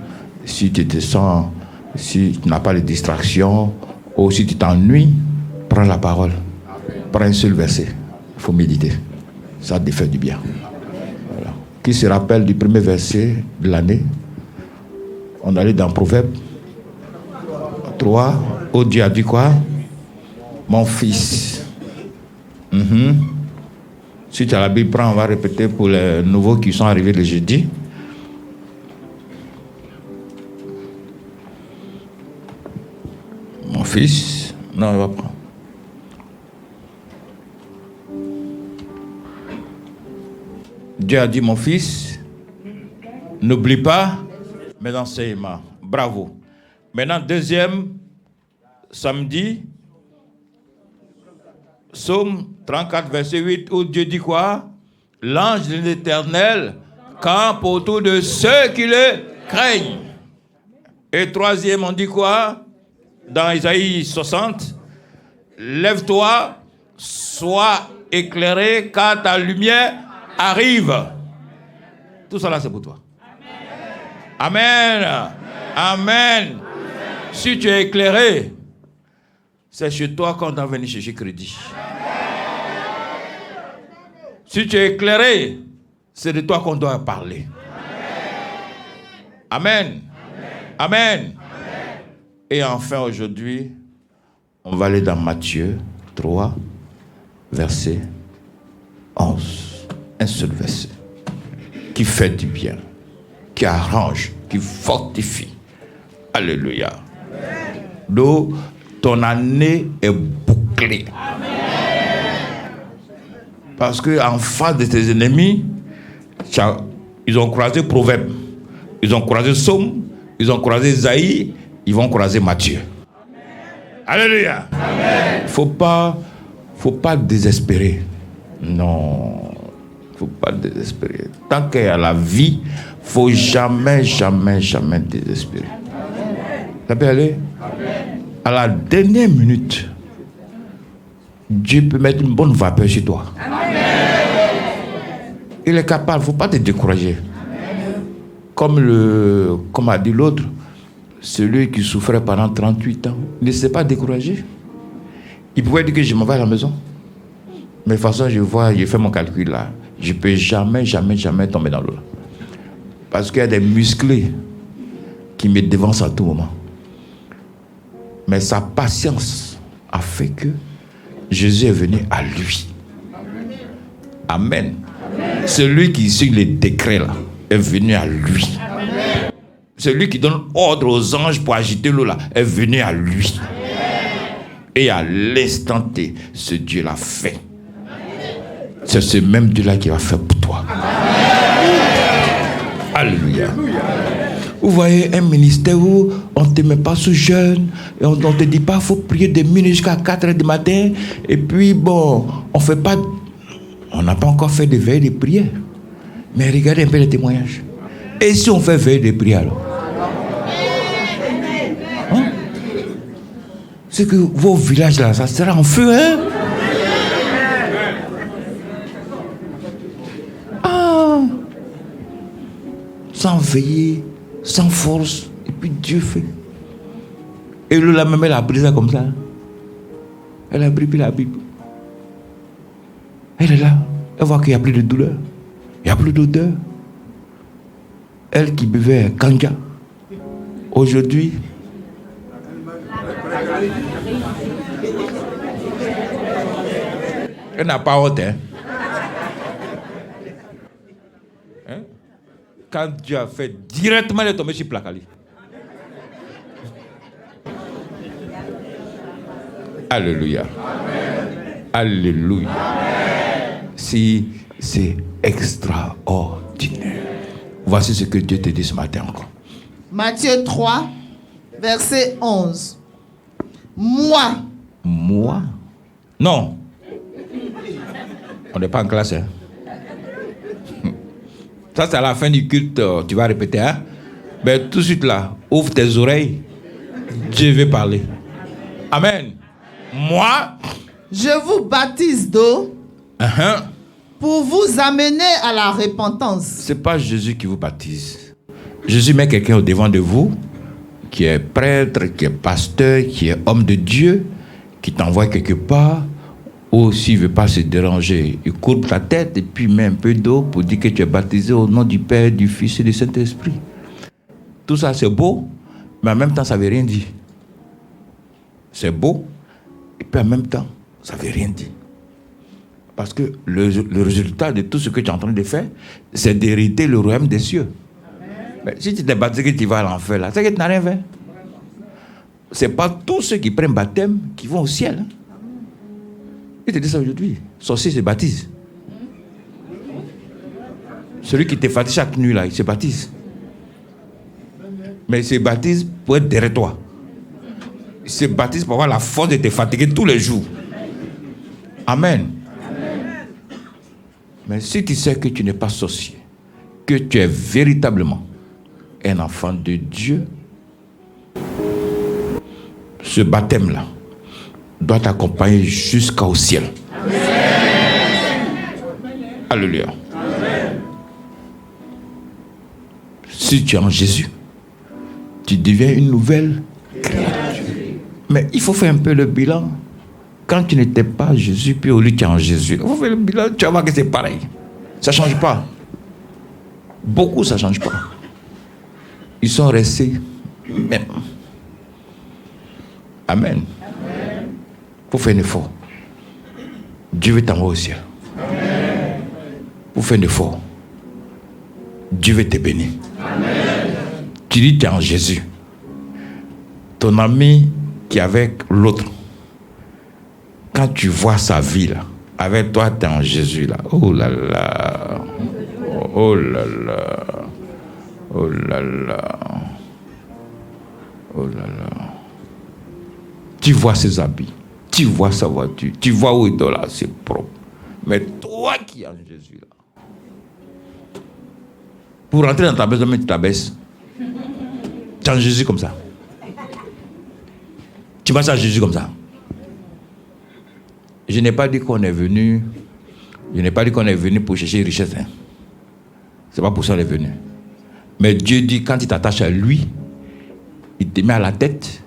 Si tu te sens, si tu n'as pas de distraction, ou si tu t'ennuies, prends la parole. Prends un seul verset. Il faut méditer. Ça te fait du bien. Voilà. Qui se rappelle du premier verset de l'année? On allait dans Proverbe 3, où Dieu a dit quoi? Mon fils. Si tu as la Bible, prends, on va répéter pour les nouveaux qui sont arrivés le jeudi. fils. Non, il va prendre. Dieu a dit, mon fils, n'oublie pas mes enseignements. Bravo. Maintenant, deuxième samedi, Psaume 34, verset 8, où Dieu dit quoi? L'ange de l'Éternel campe autour de ceux qui le craignent. Et troisième, on dit quoi? Dans Isaïe 60, lève-toi, sois éclairé, car ta lumière arrive. Tout ça là, c'est pour toi. Amen. Amen. Amen. Si tu es éclairé, c'est chez toi qu'on doit venir chercher crédit. Si tu es éclairé, c'est de toi qu'on doit parler. Amen. Amen. Et enfin, aujourd'hui, on va aller dans Matthieu 3, verset 11. Un seul verset. Qui fait du bien, qui arrange, qui fortifie. Alléluia. Donc, ton année est bouclée. Parce qu'en face de tes ennemis, ils ont croisé Proverbe, ils ont croisé Psaume, ils ont croisé Isaïe, ils vont croiser Matthieu. Alléluia. Il ne faut pas désespérer. Non. Il ne faut pas désespérer. Tant qu'il y a la vie, il ne faut jamais désespérer. Ça peut aller? À la dernière minute, Dieu peut mettre une bonne vapeur sur toi. Il est capable, il ne faut pas te décourager. Comme a dit l'autre, celui qui souffrait pendant 38 ans ne s'est pas découragé. Il pouvait dire que je m'en vais à la maison. Mais de toute façon, j'ai fait mon calcul là. Je ne peux jamais tomber dans l'eau. Parce qu'il y a des musclés qui me devancent à tout moment. Mais sa patience a fait que Jésus est venu à lui. Amen. Celui qui signe les décrets là est venu à lui. Celui qui donne ordre aux anges pour agiter l'eau là est venu à lui. Et à l'instant T, ce Dieu l'a fait. C'est ce même Dieu là qui va faire pour toi. Alléluia. Vous voyez un ministère où on ne te met pas sous jeûne, et on ne te dit pas qu'il faut prier de minuit jusqu'à 4 heures du matin, et puis bon, on n'a pas encore fait de veille de prière. Mais regardez un peu les témoignages. Et si on fait veille de prière alors? Hein? C'est que vos villages là, ça sera en feu, hein? Ah! Sans veiller, sans force, et puis Dieu fait. Et là même elle a pris ça comme ça. Elle a pris la Bible. Elle est là. Elle voit qu'il n'y a plus de douleur. Il n'y a plus d'odeur. Elle qui buvait kanja, aujourd'hui, elle n'a pas honte. Hein? Quand Dieu a fait directement, elle est tombée sur Placali. Alléluia. Amen. Alléluia. Amen. Si c'est extraordinaire. Voici ce que Dieu te dit ce matin encore. Matthieu 3, verset 11. Moi. Non. On n'est pas en classe, hein. Ça, c'est à la fin du culte, tu vas répéter, hein. Mais tout de suite là, ouvre tes oreilles. Dieu veut parler. Amen. Moi. Je vous baptise d'eau. Pour vous amener à la repentance. Ce n'est pas Jésus qui vous baptise. Jésus met quelqu'un au devant de vous, qui est prêtre, qui est pasteur, qui est homme de Dieu, qui t'envoie quelque part, ou s'il ne veut pas se déranger, il courbe ta tête et puis met un peu d'eau pour dire que tu es baptisé au nom du Père, du Fils et du Saint-Esprit. Tout ça, c'est beau, mais en même temps, ça ne veut rien dire. C'est beau, et puis en même temps, ça ne veut rien dire. Parce que le résultat de tout ce que tu es en train de faire, c'est d'hériter le royaume des cieux. Mais si tu t'es baptisé que tu vas à l'enfer, là, c'est que tu n'as rien fait. Ce n'est pas tous ceux qui prennent baptême qui vont au ciel. Il te dit ça aujourd'hui. Sorcier se baptise. Celui qui te fatigue chaque nuit, là, il se baptise. Mais il se baptise pour être derrière toi. Il se baptise pour avoir la force de te fatiguer tous les jours. Amen. Mais si tu sais que tu n'es pas sorcier, que tu es véritablement un enfant de Dieu, ce baptême-là doit t'accompagner jusqu'au ciel. Amen. Alléluia. Amen. Si tu es en Jésus, tu deviens une nouvelle créature. Mais il faut faire un peu le bilan. Quand tu n'étais pas Jésus, puis au lieu tu es en Jésus, il faut faire le bilan, tu vas voir que c'est pareil. Ça ne change pas. Beaucoup, ça ne change pas. Ils sont restés même. Amen. Il faut faire un effort. Dieu veut t'envoyer au ciel. Amen. Pour faire un effort. Dieu veut te bénir. Amen. Tu dis que tu es en Jésus. Ton ami qui est avec l'autre, quand tu vois sa vie là, avec toi tu es en Jésus là, oh là là, oh là là, oh là là, oh là là. Tu vois ses habits, tu vois sa voiture, tu vois où il est là, c'est propre. Mais toi qui es en Jésus là, pour rentrer dans ta maison, tu t'abaisses. Tu es en Jésus comme ça. Tu vas à Jésus comme ça. Je n'ai pas dit qu'on est venu. Je n'ai pas dit qu'on est venu pour chercher richesse. Hein. C'est pas pour ça qu'on est venu. Mais Dieu dit quand tu t'attaches à lui, il te met à la tête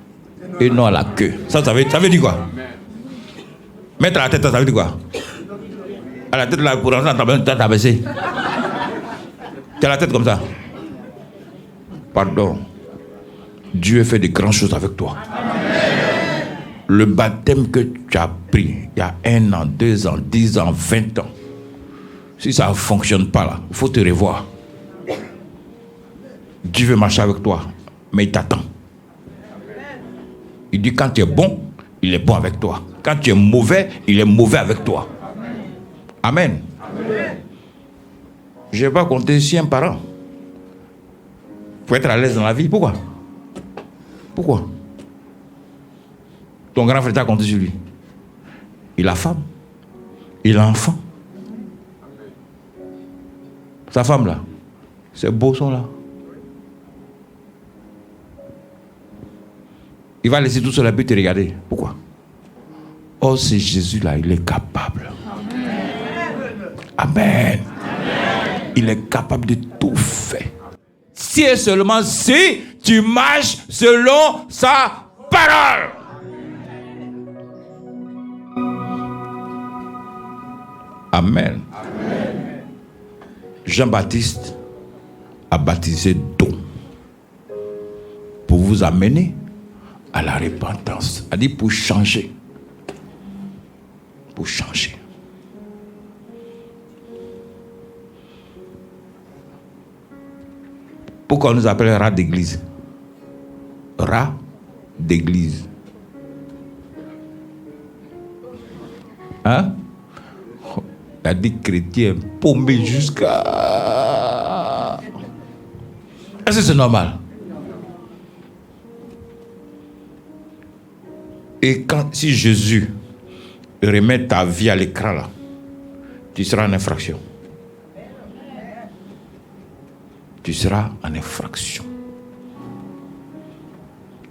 et non à la queue. Ça veut dire quoi? Mettre à la tête, ça veut dire quoi? À la tête là, pour rentrer dans ta maison, tu t'as baissé. Tu as la tête comme ça. Pardon. Dieu fait de grandes choses avec toi. Le baptême que tu as pris il y a 1 an, 2 ans, 10 ans, 20 ans, si ça ne fonctionne pas là, il faut te revoir. Dieu veut marcher avec toi, mais il t'attend. Il dit quand tu es bon, il est bon avec toi. Quand tu es mauvais, il est mauvais avec toi. Amen. Amen. Je ne vais pas compter sur un parent. Il faut être à l'aise dans la vie. Pourquoi? Pourquoi? Ton grand frère t'a compté sur lui. Il a femme. Il a enfant. Sa femme là, ces beaux sont là. Il va laisser tout seul et puis te regarder. Pourquoi? Oh, c'est Jésus là, il est capable. Amen. Amen. Il est capable de tout faire. Si et seulement si tu marches selon sa parole. Amen. Amen. Jean-Baptiste a baptisé d'eau pour vous amener à la repentance. A dit pour changer. Pour changer. Pourquoi on nous appelle rat d'église? Rat d'église. Hein? Il a dit chrétien paumé jusqu'à... Est-ce que c'est normal? Et si Jésus remet ta vie à l'écran là, tu seras en infraction. Tu seras en infraction.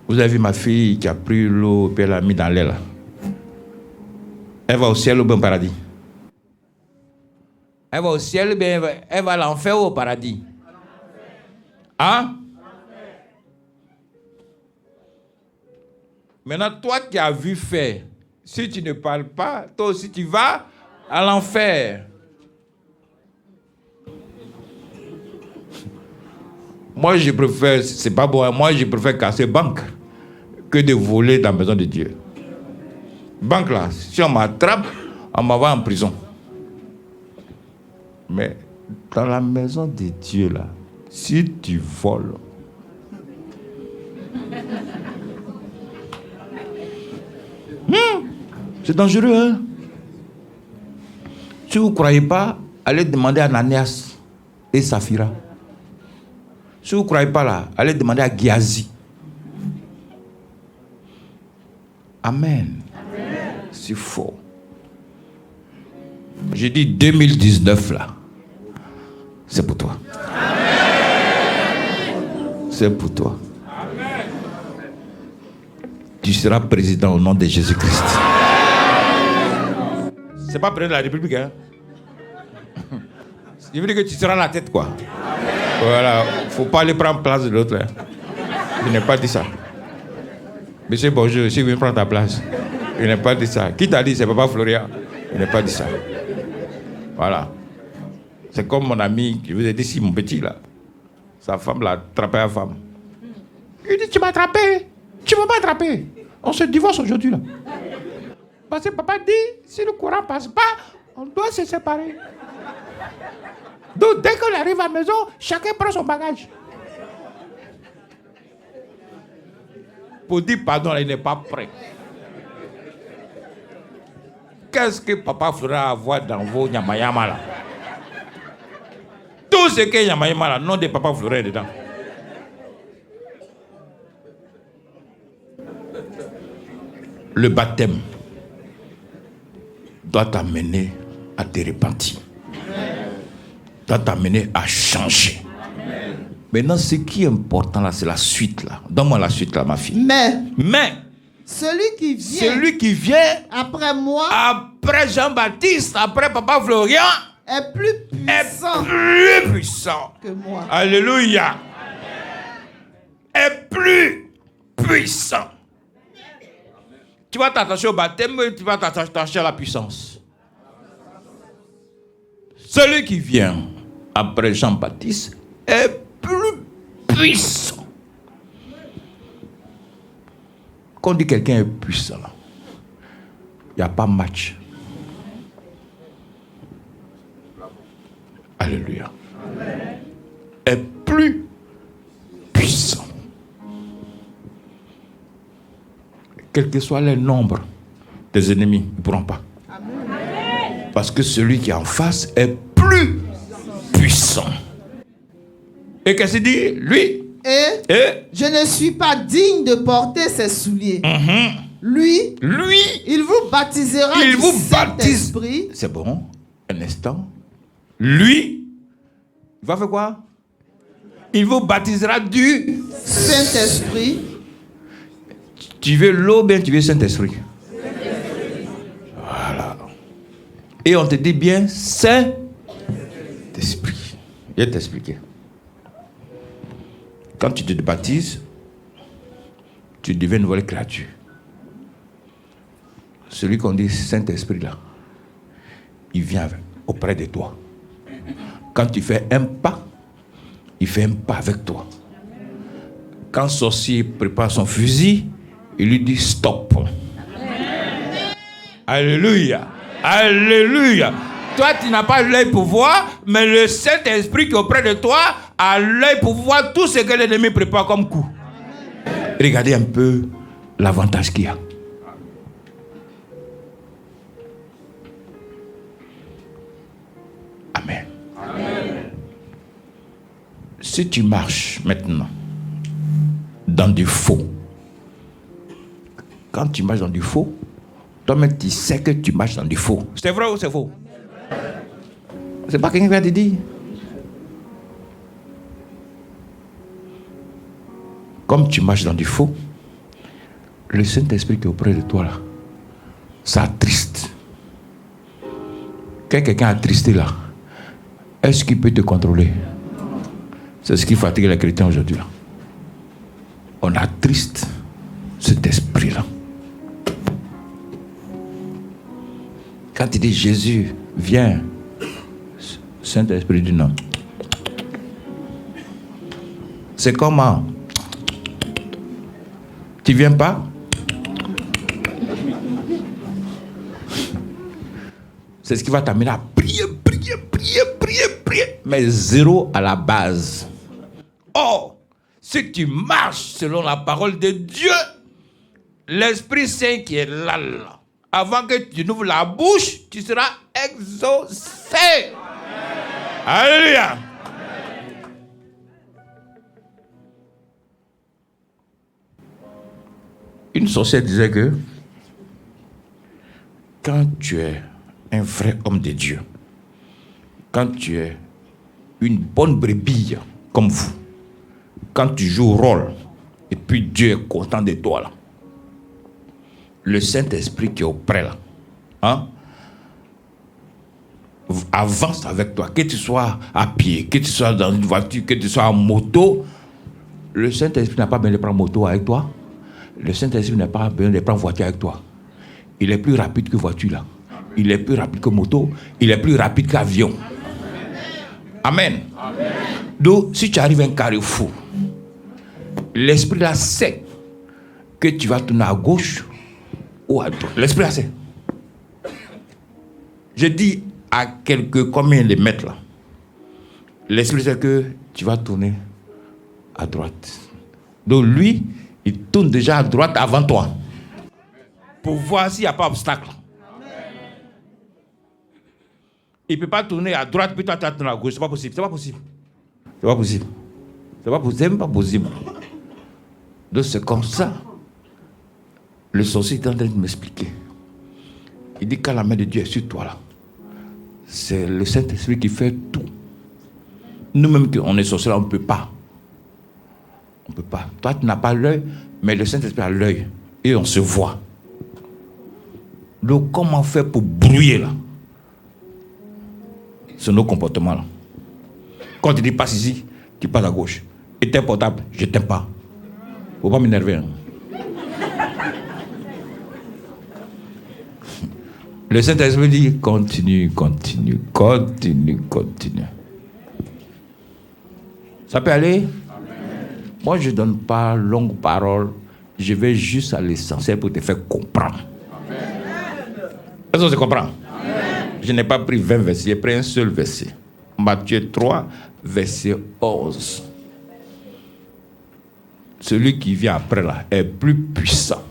Vous avez vu ma fille qui a pris l'eau et elle l'a mis dans l'air là. Elle va au ciel ou bien au paradis? Elle va au ciel ou bien elle va à l'enfer ou au paradis? Hein? Maintenant, toi qui as vu faire, si tu ne parles pas, toi aussi tu vas à l'enfer. Moi, je préfère, c'est pas bon, moi, je préfère casser banque que de voler dans la maison de Dieu. Banque là, si on m'attrape, on m'envoie en prison. Mais dans la maison de Dieu là, si tu voles, C'est dangereux, hein? Si vous ne croyez pas, allez demander à Ananias et Saphira. Si vous ne croyez pas là, allez demander à Giazi. Amen. C'est faux. J'ai dit 2019 là. C'est pour toi. C'est pour toi. Tu seras président au nom de Jésus-Christ. C'est pas président de la République, hein? Je veux dire que tu seras la tête, quoi. Voilà. Faut pas aller prendre place de l'autre, hein. Je n'ai pas dit ça. Monsieur, bonjour, si vous voulez prendre ta place. Je n'ai pas dit ça. Qui t'a dit? C'est Papa Florian. Je n'ai pas dit ça. Voilà. C'est comme mon ami, je vous ai dit, si mon petit, là, sa femme l'a attrapé à la femme. Il dit, tu m'as attrapé. Tu ne m'as pas attrapé. On se divorce aujourd'hui, là. Parce que papa dit, si le courant ne passe pas, on doit se séparer. Donc, dès qu'on arrive à la maison, chacun prend son bagage. Pour dire pardon, il n'est pas prêt. Qu'est-ce que papa fera avoir dans vos Nyamayama là? Tout ce que Nyamayama là, nom de papa Florent dedans. Le baptême doit t'amener à te repentir. Doit t'amener à changer. Maintenant, ce qui est important là, c'est la suite là. Donne-moi la suite là, ma fille. Mais celui qui vient après moi, après Jean-Baptiste, après Papa Florian, est plus puissant que moi. Alléluia. Est plus puissant. Tu vas t'attacher au baptême, tu vas t'attacher à la puissance. Celui qui vient après Jean-Baptiste est plus puissant. Quand on dit quelqu'un est puissant, il n'y a pas match. Alléluia. Est plus puissant. Quel que soit le nombre des ennemis, ils ne pourront pas. Amen. Parce que celui qui est en face est plus puissant. Et qu'est-ce qu'il dit? Lui. Et je ne suis pas digne de porter ses souliers. Lui, il vous baptisera du Saint-Esprit. C'est bon. Un instant. Lui, il va faire quoi? Il vous baptisera du Saint-Esprit. Tu veux l'eau, bien tu veux Saint-Esprit. Voilà. Et on te dit bien Saint-Esprit. Je vais t'expliquer. Quand tu te baptises, tu deviens une nouvelle créature. Celui qu'on dit Saint-Esprit là, il vient auprès de toi. Quand tu fais un pas, il fait un pas avec toi. Quand le sorcier prépare son fusil, il lui dit stop. Alléluia. Alléluia. Toi, tu n'as pas l'œil pour voir, mais le Saint-Esprit qui est auprès de toi a l'œil pour voir tout ce que l'ennemi prépare comme coup. Regardez un peu l'avantage qu'il y a. Amen. Amen. Si tu marches maintenant dans du faux, quand tu marches dans du faux, toi-même tu sais que tu marches dans du faux. C'est vrai ou c'est faux? C'est pas quelqu'un qui va te dire. Comme tu marches dans du faux, le Saint-Esprit qui est auprès de toi là, ça attriste. Quand quelqu'un est attristé là, est-ce qu'il peut te contrôler? C'est ce qui fatigue les chrétiens aujourd'hui là. On attriste cet esprit là. Quand il dit Jésus, viens, Saint-Esprit dit non. C'est comment? Tu viens pas? C'est ce qui va t'amener à prier, mais zéro à la base. Or, si tu marches selon la parole de Dieu, l'Esprit Saint qui est là, avant que tu n'ouvres la bouche, tu seras exaucé. Alléluia. Une sorcière disait que quand tu es un vrai homme de Dieu, quand tu es une bonne brebis comme vous, quand tu joues rôle, et puis Dieu est content de toi là, le Saint-Esprit qui est auprès là, hein, avance avec toi, que tu sois à pied, que tu sois dans une voiture, que tu sois en moto. Le Saint-Esprit n'a pas besoin de prendre moto avec toi. Le Saint-Esprit n'a pas besoin de prendre voiture avec toi. Il est plus rapide que voiture là. Il est plus rapide que moto. Il est plus rapide qu'avion. Amen. Amen. Donc, si tu arrives à un carrefour, l'Esprit là sait que tu vas tourner à gauche ou à droite. L'Esprit là sait. Je dis à combien de mètres là, l'Esprit sait que tu vas tourner à droite. Donc lui, il tourne déjà à droite avant toi. Pour voir s'il n'y a pas d'obstacle. Il ne peut pas tourner à droite puis toi tu vas tourner à gauche. C'est pas possible. C'est pas possible. C'est pas possible. C'est pas possible. C'est même pas possible. Donc c'est comme ça. Le sorcier est en train de m'expliquer. Il dit quand la main de Dieu est sur toi là, c'est le Saint-Esprit qui fait tout. Nous-mêmes, on est sorciers là, on ne peut pas. On ne peut pas. Toi, tu n'as pas l'œil, mais le Saint-Esprit a l'œil. Et on se voit. Donc, comment faire pour brouiller là? C'est nos comportements là. Quand tu dis passe ici, tu passes à gauche. Éteins portable, je t'aime pas. Faut pas m'énerver. Hein. Le Saint-Esprit dit continue, continue, continue, continue. Ça peut aller? Amen. Moi, je ne donne pas longue parole. Je vais juste à l'essentiel pour te faire comprendre. Est-ce que tu comprends? Amen. Je n'ai pas pris 20 versets, j'ai pris un seul verset. Matthieu 3, verset 11. Celui qui vient après là est plus puissant.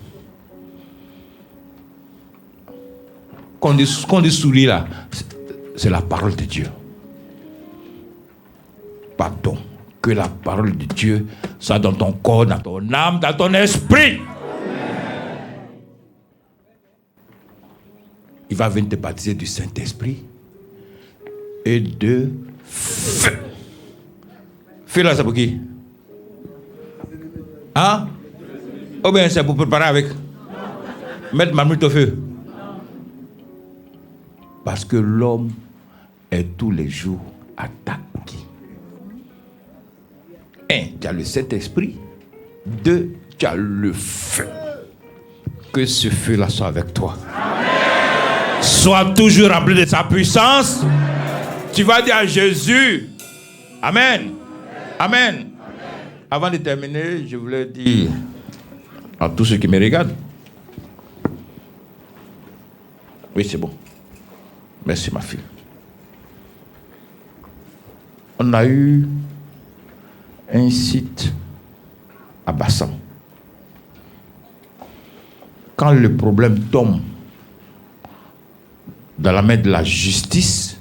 Qu'on dit soulier là, c'est la parole de Dieu. Pardon. Que la parole de Dieu soit dans ton corps, dans ton âme, dans ton esprit. Il va venir te baptiser du Saint-Esprit et de feu. Feu là, c'est pour qui? Hein? Ou bien c'est pour préparer avec? Mettre marmite au feu. Parce que l'homme est tous les jours attaqué. 1, tu as le Saint-Esprit. 2, tu as le feu. Que ce feu-là soit avec toi. Amen. Sois toujours rempli de sa puissance. Amen. Tu vas dire à Jésus. Amen. Amen. Amen. Avant de terminer, je voulais dire à tous ceux qui me regardent. Oui, c'est bon. Merci, ma fille. On a eu un site à Bassam. Quand le problème tombe dans la main de la justice,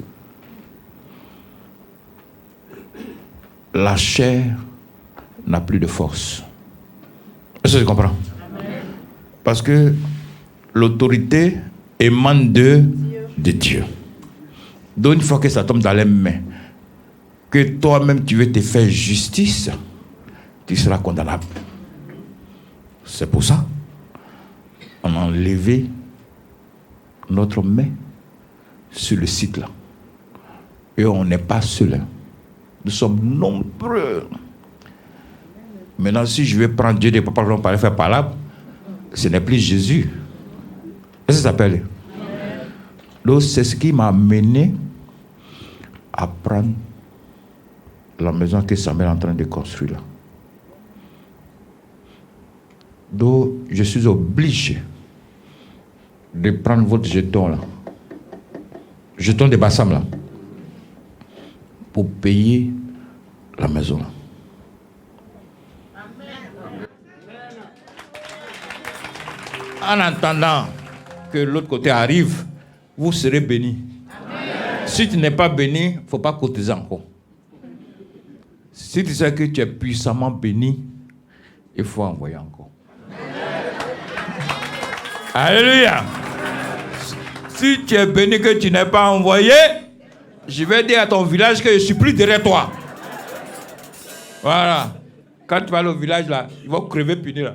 la chair n'a plus de force. Est-ce que tu comprends? Parce que l'autorité émane de Dieu. Donc une fois que ça tombe dans les mains, que toi-même tu veux te faire justice, tu seras condamnable. C'est pour ça on a enlevé notre main sur le site là. Et on n'est pas seul. Nous sommes nombreux. Maintenant, si je vais prendre Dieu des papas pour faire parlable, ce n'est plus Jésus. Est-ce que ça s'appelle? Donc c'est ce qui m'a amené à prendre la maison que Samuel est en train de construire là. Donc je suis obligé de prendre votre jeton là, jeton de Bassam là, pour payer la maison là. En attendant que l'autre côté arrive, vous serez béni. Si tu n'es pas béni, il ne faut pas cotiser encore. Si tu sais que tu es puissamment béni, il faut envoyer encore. Alléluia. Si tu es béni que tu n'es pas envoyé, je vais dire à ton village que je suis plus derrière toi. Voilà. Quand tu vas aller au village, là, ils vont crever puni, là.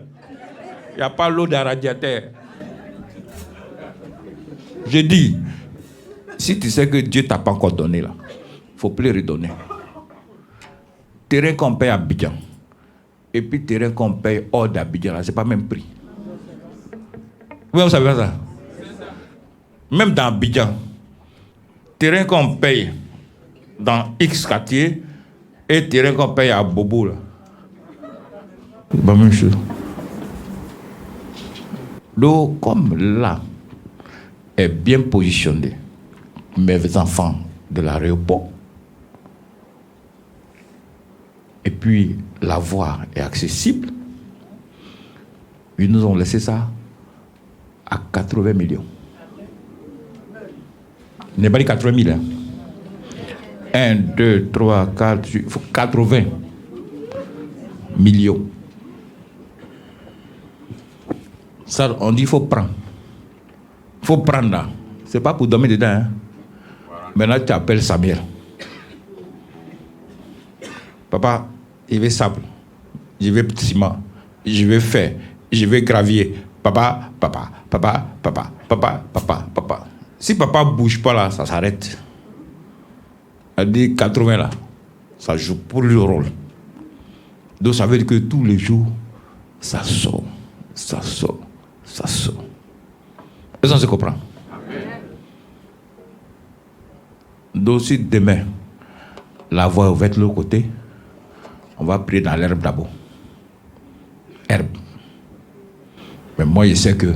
Il n'y a pas l'eau d'un radiateur. Je dis, si tu sais que Dieu ne t'a pas encore donné, là, il ne faut plus redonner. Terrain qu'on paye à Abidjan, et puis terrain qu'on paye hors d'Abidjan, là, ce n'est pas même prix. Oui, vous savez ça? Même dans Abidjan, terrain qu'on paye dans X quartier et terrain qu'on paye à Bobo, là. C'est pas la même chose. Donc, comme là est bien positionné, mes enfants de l'aéroport, et puis la voie est accessible, ils nous ont laissé ça à 80 millions. Il n'est pas dit 80 000. Hein. 1, 2, 3, 4, il faut 80 millions. Ça, on dit qu'il faut prendre. Il faut prendre là. Ce n'est pas pour dormir dedans. Hein. Maintenant, tu appelles Samuel. Papa, je vais sable. Je vais ciment. Je vais fer. Je vais gravier. Papa. Si papa ne bouge pas là, ça s'arrête. Elle dit 80 là. Ça joue pour le rôle. Donc ça veut dire que tous les jours, ça sort. Est-ce qu'on se comprend? Donc si demain, la voie est ouverte de l'autre côté, on va prier dans l'herbe d'abord. Herbe. Mais moi, je sais que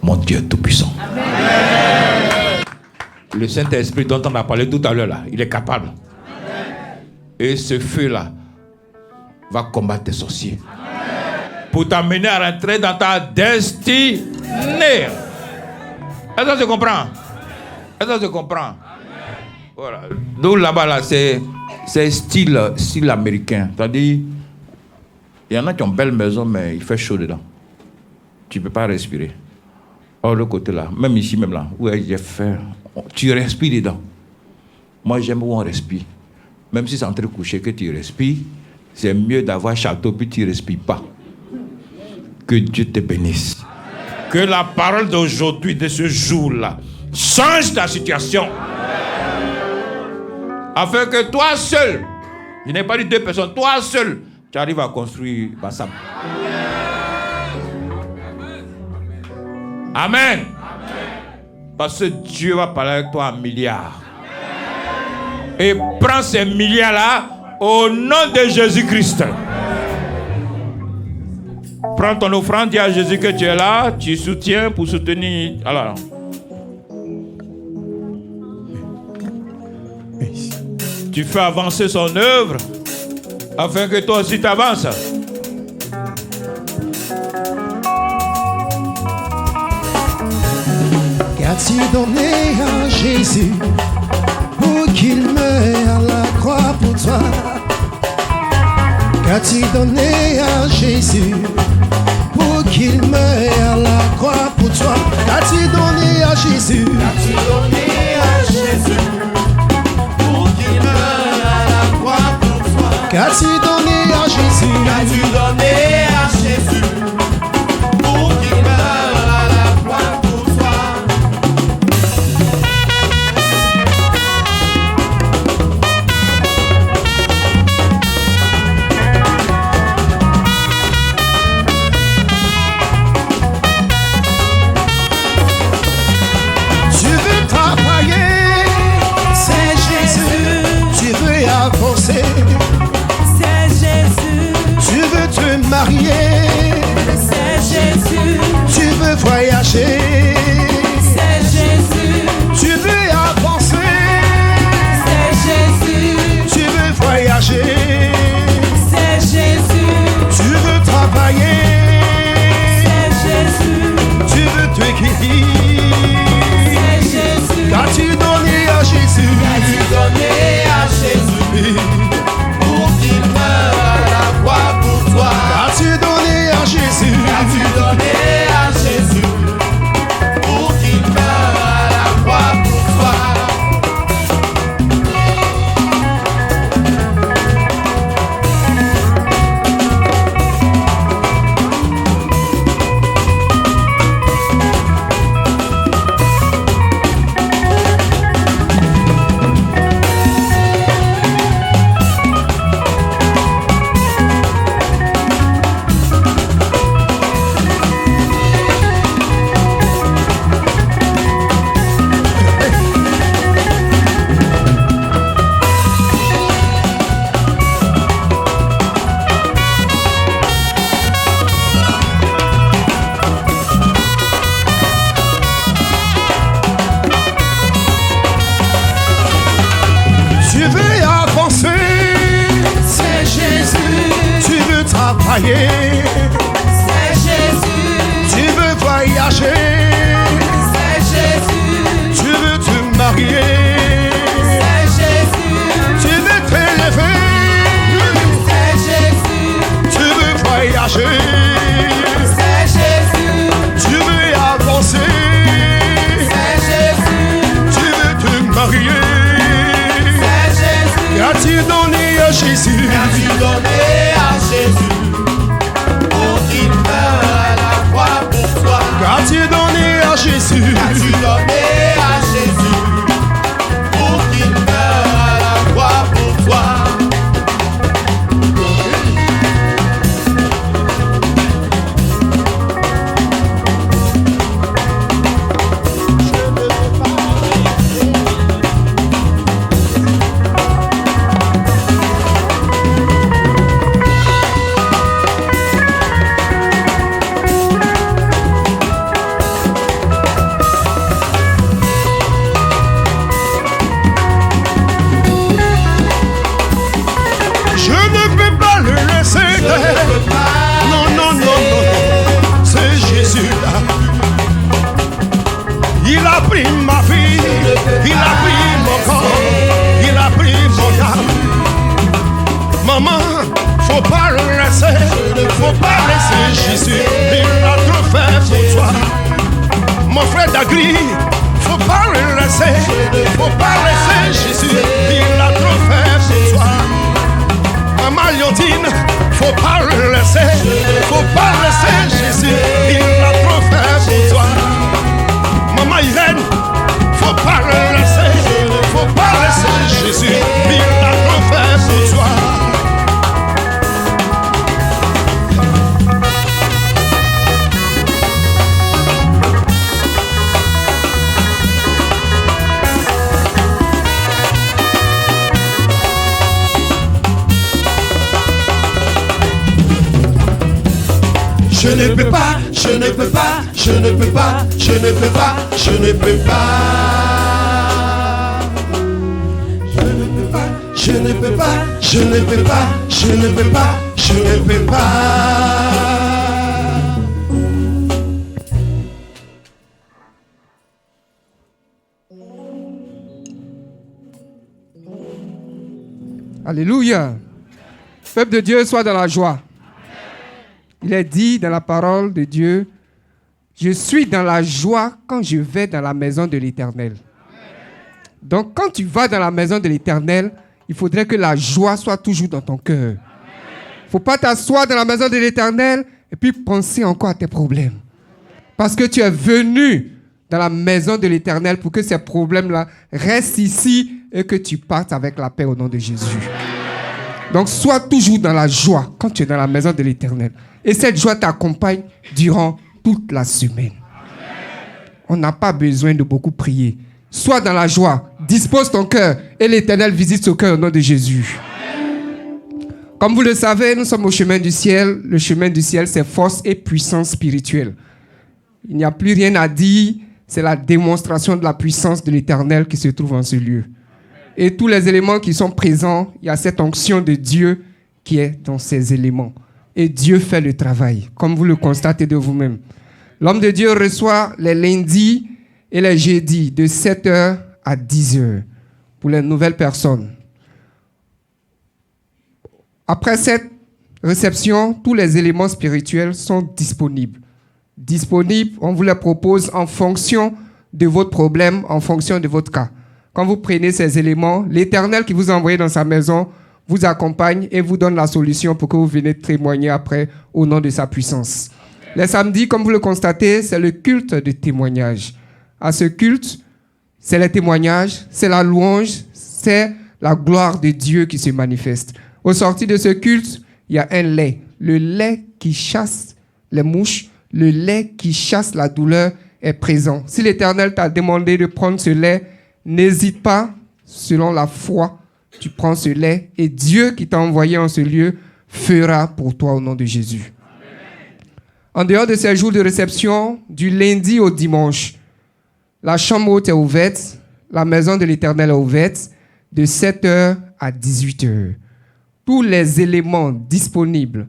mon Dieu est tout-puissant. Le Saint-Esprit dont on a parlé tout à l'heure, là, il est capable. Et ce feu-là va combattre tes sorciers. Pour t'amener à rentrer dans ta destinée. Est-ce que tu comprends? Voilà. Donc là-bas, là, c'est style américain. C'est-à-dire, il y en a qui ont une belle maison, mais il fait chaud dedans. Tu ne peux pas respirer. Or, le côté là, même ici, même là, où j'ai fait, tu respires dedans. Moi, j'aime où on respire. Même si c'est en train de coucher que tu respires, c'est mieux d'avoir château puis tu ne respires pas. Que Dieu te bénisse. Que la parole d'aujourd'hui, de ce jour-là, change ta situation. Afin que toi seul, je n'ai pas dit 2 personnes, toi seul, tu arrives à construire Bassam. Amen. Parce que Dieu va parler avec toi en milliards. Et prends ces milliards-là au nom de Jésus-Christ. Prends ton offrande, dis à Jésus que tu es là, tu soutiens pour soutenir. Alors. Tu fais avancer son œuvre afin que toi aussi t'avances. Qu'as-tu donné à Jésus pour qu'il meure à la croix pour toi? Qu'as-tu donné à Jésus pour qu'il meure à la croix pour toi? Qu'as-tu donné à Jésus? Qu'as-tu donné à Jésus pour qu'il meure à la croix pour toi? Qu'as-tu donné à Jésus? Qu'as-tu donné à Jésus pour qu'il meure à la croix pour toi? C'est Jésus. Tu veux te marier. C'est Jésus. Tu veux voyager. C'est Jésus. Tu veux avancer. C'est Jésus. Tu veux voyager. C'est Jésus. Tu veux travailler. C'est Jésus. Tu veux te guérir. travailler. C'est Jésus. Tu veux voyager. C'est Jésus. Tu veux te marier. C'est Jésus. Tu veux t'élever. C'est Jésus. Tu veux voyager. C'est Jésus. Tu veux avancer. C'est Jésus. Tu veux te marier. C'est Jésus. Qu'as-tu donné à Jésus? Qu'as-tu donné à Jésus pour qu'il meure à la croix pour toi? Qu'as-tu donné à Jésus? Qu'as-tu donné à Jésus pour qu'il meure à la croix pour toi? Je ne peux pas le laisser faire. Non, non, non, non, c'est Jésus là. Il a pris ma vie, il a pris mon corps, il a pris mon âme. Maman, faut pas le laisser, faut pas laisser Jésus. Il a trop fait pour toi. Mon frère Dagri, faut pas le laisser, faut pas laisser Jésus. Il a trop fait pour toi. Maman Lyotine, faut pas le laisser, faut pas laisser Jésus, il a trop fait pour toi. Maman Irène, faut pas le laisser, faut pas laisser Jésus, il a trop fait pour toi. Je ne peux pas, je ne peux pas, je ne peux pas, je ne peux pas, je ne peux pas. Je ne peux pas, je ne peux pas, je ne peux pas, je ne peux pas, je ne peux pas. Alléluia. Peuple de Dieu, sois dans la joie. Il est dit dans la parole de Dieu, je suis dans la joie quand je vais dans la maison de l'Éternel. Donc quand tu vas dans la maison de l'Éternel, il faudrait que la joie soit toujours dans ton cœur. Il ne faut pas t'asseoir dans la maison de l'Éternel et puis penser encore à tes problèmes. Parce que tu es venu dans la maison de l'Éternel pour que ces problèmes-là restent ici et que tu partes avec la paix au nom de Jésus. Donc sois toujours dans la joie quand tu es dans la maison de l'Éternel. Et cette joie t'accompagne durant toute la semaine. On n'a pas besoin de beaucoup prier. Sois dans la joie, dispose ton cœur et l'Éternel visite ce cœur au nom de Jésus. Comme vous le savez, nous sommes au chemin du ciel. Le chemin du ciel, c'est force et puissance spirituelle. Il n'y a plus rien à dire. C'est la démonstration de la puissance de l'Éternel qui se trouve en ce lieu. Et tous les éléments qui sont présents, il y a cette onction de Dieu qui est dans ces éléments. Et Dieu fait le travail, comme vous le constatez de vous-même. L'homme de Dieu reçoit les lundis et les jeudis de 7h à 10h pour les nouvelles personnes. Après cette réception, tous les éléments spirituels sont disponibles. Disponibles, on vous les propose en fonction de votre problème, en fonction de votre cas. Quand vous prenez ces éléments, l'Éternel qui vous a envoyé dans sa maison vous accompagne et vous donne la solution pour que vous venez témoigner après au nom de sa puissance. Les samedis, comme vous le constatez, c'est le culte de témoignage. À ce culte, c'est les témoignages, c'est la louange, c'est la gloire de Dieu qui se manifeste. Au sortir de ce culte, il y a un lait. Le lait qui chasse les mouches, le lait qui chasse la douleur est présent. Si l'Éternel t'a demandé de prendre ce lait, n'hésite pas, selon la foi, tu prends ce lait et Dieu qui t'a envoyé en ce lieu fera pour toi au nom de Jésus. En dehors de ces jours de réception, du lundi au dimanche, la chambre haute est ouverte, la maison de l'Éternel est ouverte de 7h à 18h. Tous les éléments disponibles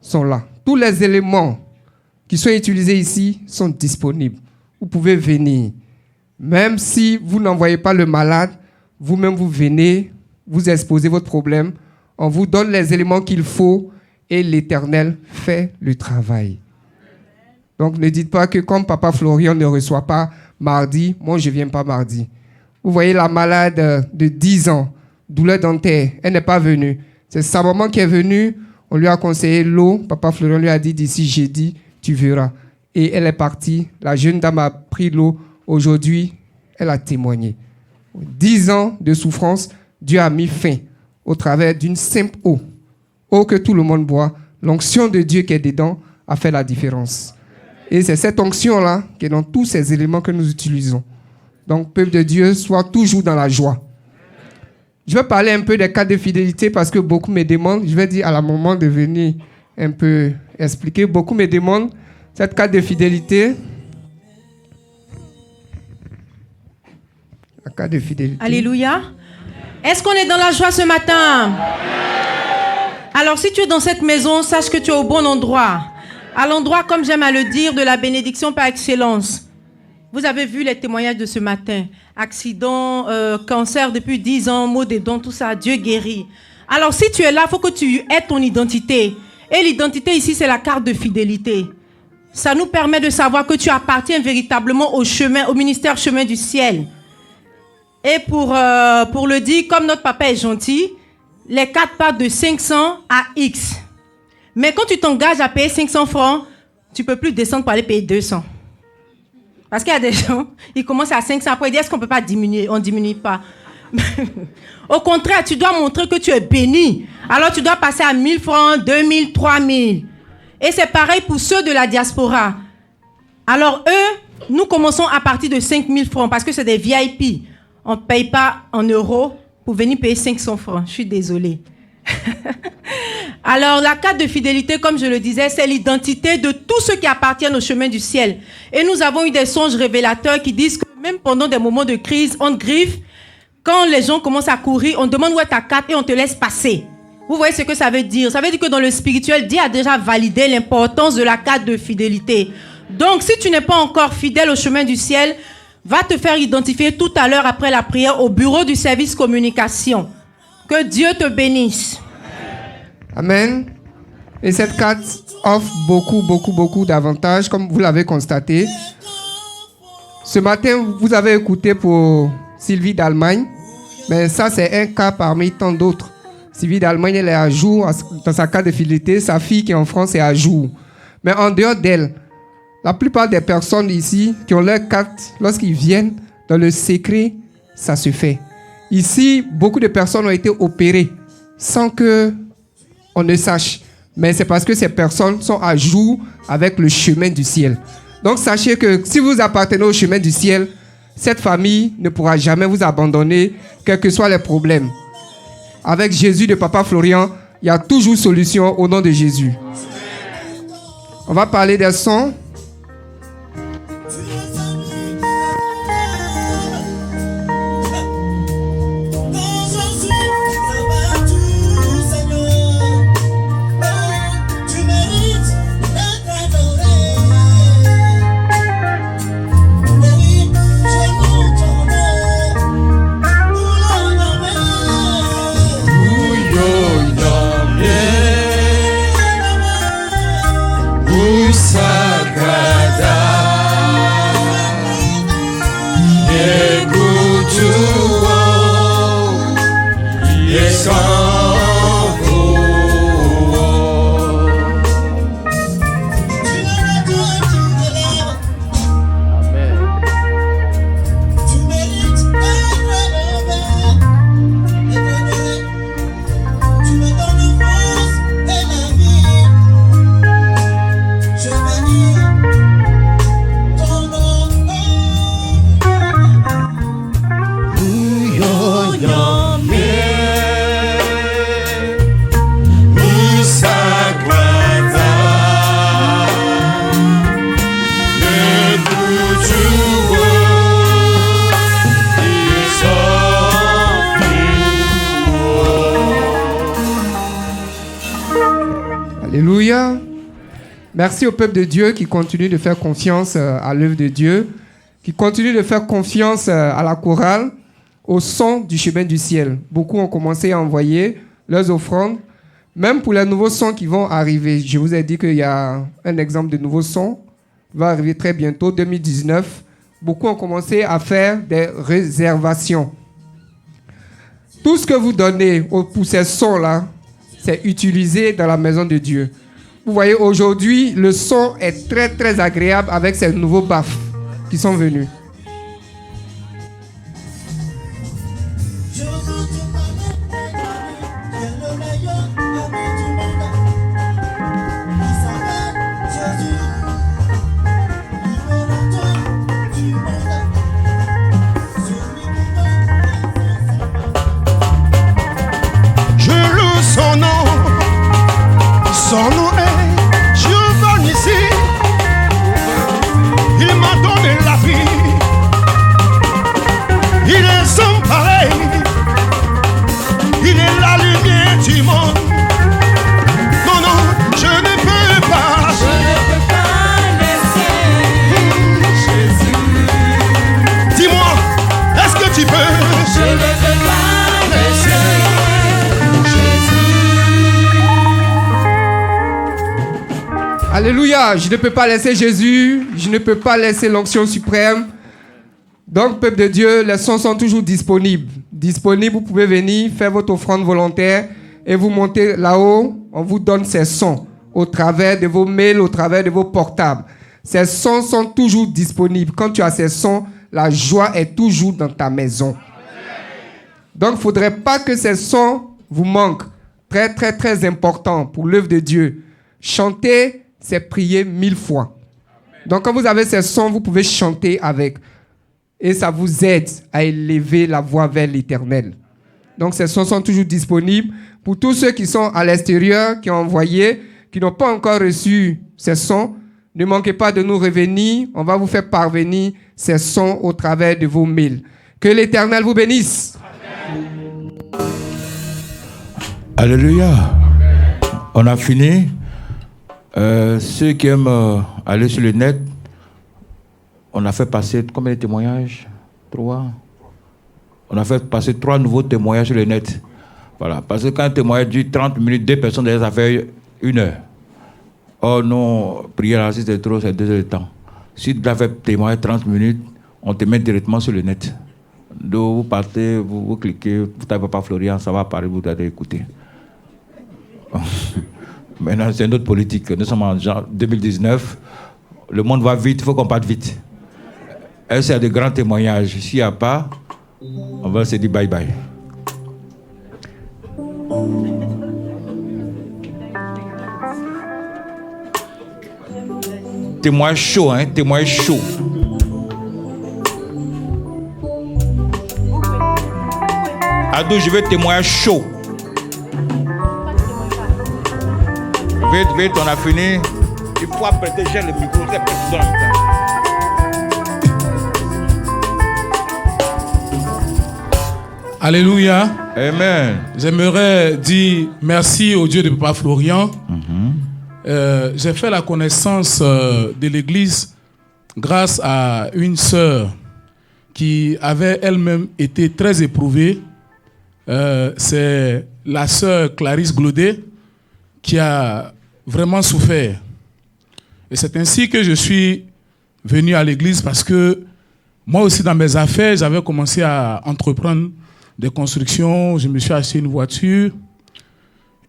sont là. Tous les éléments qui sont utilisés ici sont disponibles. Vous pouvez venir. Même si vous n'envoyez pas le malade, vous-même vous venez, vous exposez votre problème, on vous donne les éléments qu'il faut et l'Éternel fait le travail. Donc ne dites pas que comme Papa Florian ne reçoit pas mardi, moi je ne viens pas mardi. Vous voyez la malade de 10 ans, douleur dentaire, elle n'est pas venue. C'est sa maman qui est venue, on lui a conseillé l'eau, Papa Florian lui a dit d'ici jeudi, tu verras. Et elle est partie, la jeune dame a pris l'eau, aujourd'hui elle a témoigné. 10 ans de souffrance, Dieu a mis fin au travers d'une simple eau. Eau que tout le monde boit. L'onction de Dieu qui est dedans a fait la différence. Et c'est cette onction-là qui est dans tous ces éléments que nous utilisons. Donc, peuple de Dieu, sois toujours dans la joie. Je vais parler un peu des cas de fidélité parce que beaucoup me demandent. Je vais dire à la maman de venir un peu expliquer. Beaucoup me demandent cette cas de fidélité. La cas de fidélité. Alléluia. Est-ce qu'on est dans la joie ce matin? Alors, si tu es dans cette maison, sache que tu es au bon endroit. À l'endroit, comme j'aime à le dire, de la bénédiction par excellence. Vous avez vu les témoignages de ce matin. Accident, cancer depuis 10 ans, maux des dents, tout ça, Dieu guérit. Alors, si tu es là, il faut que tu aies ton identité. Et l'identité ici, c'est la carte de fidélité. Ça nous permet de savoir que tu appartiens véritablement au chemin, au ministère chemin du ciel. Et pour le dire, comme notre papa est gentil, les 4 partent de 500 à X. Mais quand tu t'engages à payer 500 francs, tu ne peux plus descendre pour aller payer 200. Parce qu'il y a des gens, ils commencent à 500, après ils disent, est-ce qu'on ne peut pas diminuer? On ne diminue pas. Au contraire, tu dois montrer que tu es béni. Alors tu dois passer à 1000 francs, 2000, 3000. Et c'est pareil pour ceux de la diaspora. Alors eux, nous commençons à partir de 5000 francs parce que c'est des VIP. On ne paye pas en euros pour venir payer 500 francs. Je suis désolée. Alors, la carte de fidélité, comme je le disais, c'est l'identité de tous ceux qui appartiennent au chemin du ciel. Et nous avons eu des songes révélateurs qui disent que même pendant des moments de crise, on te griffe. Quand les gens commencent à courir, on demande où est ta carte et on te laisse passer. Vous voyez ce que ça veut dire? Ça veut dire que dans le spirituel, Dieu a déjà validé l'importance de la carte de fidélité. Donc, si tu n'es pas encore fidèle au chemin du ciel, va te faire identifier tout à l'heure après la prière au bureau du service communication. Que Dieu te bénisse. Amen. Et cette carte offre beaucoup d'avantages, comme vous l'avez constaté. Ce matin, vous avez écouté pour Sylvie d'Allemagne, mais ça, c'est un cas parmi tant d'autres. Sylvie d'Allemagne, elle est à jour dans sa carte de fidélité. Sa fille qui est en France est à jour. Mais en dehors d'elle, la plupart des personnes ici qui ont leur carte, lorsqu'ils viennent dans le secret, ça se fait. Ici, beaucoup de personnes ont été opérées sans qu'on ne sache. Mais c'est parce que ces personnes sont à jour avec le chemin du ciel. Donc sachez que si vous appartenez au chemin du ciel, cette famille ne pourra jamais vous abandonner, quels que soient les problèmes. Avec Jésus de Papa Florian, il y a toujours solution au nom de Jésus. On va parler des sons. Merci au peuple de Dieu qui continue de faire confiance à l'œuvre de Dieu, qui continue de faire confiance à la chorale, au son du chemin du ciel. Beaucoup ont commencé à envoyer leurs offrandes, même pour les nouveaux sons qui vont arriver. Je vous ai dit qu'il y a un exemple de nouveau son qui va arriver très bientôt, 2019. Beaucoup ont commencé à faire des réservations. Tout ce que vous donnez pour ces sons-là, c'est utilisé dans la maison de Dieu. Vous voyez, aujourd'hui, le son est très, très agréable avec ces nouveaux baffes qui sont venus. Son nom est Giovanni. Il m'a donné la vie. Il est sans pareil. Il est la lumière du monde. Non, non, je ne peux pas. Je ne peux pas laisser Jésus. Dis-moi, est-ce que tu peux? Je ne peux pas laisser. Alléluia, je ne peux pas laisser Jésus, je ne peux pas laisser l'onction suprême. Donc, peuple de Dieu, les sons sont toujours disponibles. Disponibles, vous pouvez venir faire votre offrande volontaire et vous montez là-haut. On vous donne ces sons au travers de vos mails, au travers de vos portables. Ces sons sont toujours disponibles. Quand tu as ces sons, la joie est toujours dans ta maison. Donc, il ne faudrait pas que ces sons vous manquent. Très, très, très important pour l'œuvre de Dieu. Chanter, c'est prier 1000 fois. Donc, quand vous avez ces sons, vous pouvez chanter avec. Et ça vous aide à élever la voix vers l'Éternel. Donc, ces sons sont toujours disponibles. Pour tous ceux qui sont à l'extérieur, qui ont envoyé, qui n'ont pas encore reçu ces sons, ne manquez pas de nous revenir. On va vous faire parvenir ces sons au travers de vos mails. Que l'Éternel vous bénisse. Alléluia. On a fini. Ceux qui aiment aller sur le net, on a fait passer combien de témoignages? 3. On a fait passer 3 nouveaux témoignages sur le net. Voilà. Parce que quand un témoignage dure 30 minutes, 2 personnes derrière, ça fait 1 heure. Oh non, prier là, si c'est trop, c'est 2 heures de temps. Si tu as fait témoignage 30 minutes, on te met directement sur le net. Donc vous partez, vous cliquez, vous tapez Papa Florian, ça va apparaître, vous allez écouter. Maintenant, c'est une autre politique. Nous sommes en 2019. Le monde va vite, il faut qu'on parte vite. Et c'est de grands témoignages. S'il n'y a pas, on va se dire bye-bye. Témoignage chaud, hein? Témoignage chaud. Ado, je veux témoignage chaud. Vite, vite, on a fini. Il faut apprêter, j'ai le micro, c'est pas dans le temps. Alléluia. Amen. J'aimerais dire merci au Dieu de Papa Florian. J'ai fait la connaissance de l'église grâce à une sœur qui avait elle-même été très éprouvée. C'est la sœur Clarisse Glaudet qui a vraiment souffert. Et c'est ainsi que je suis venu à l'église parce que moi aussi dans mes affaires, j'avais commencé à entreprendre des constructions, je me suis acheté une voiture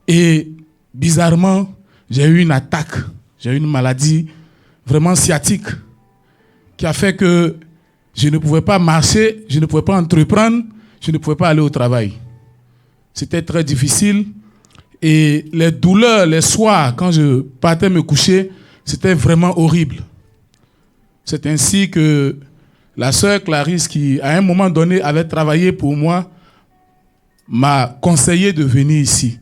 et bizarrement, j'ai eu une attaque, j'ai eu une maladie vraiment sciatique qui a fait que je ne pouvais pas marcher, je ne pouvais pas entreprendre, je ne pouvais pas aller au travail. C'était très difficile et les douleurs, les soirs, quand je partais me coucher, c'était vraiment horrible. C'est ainsi que la sœur Clarisse, qui à un moment donné avait travaillé pour moi, m'a conseillé de venir ici.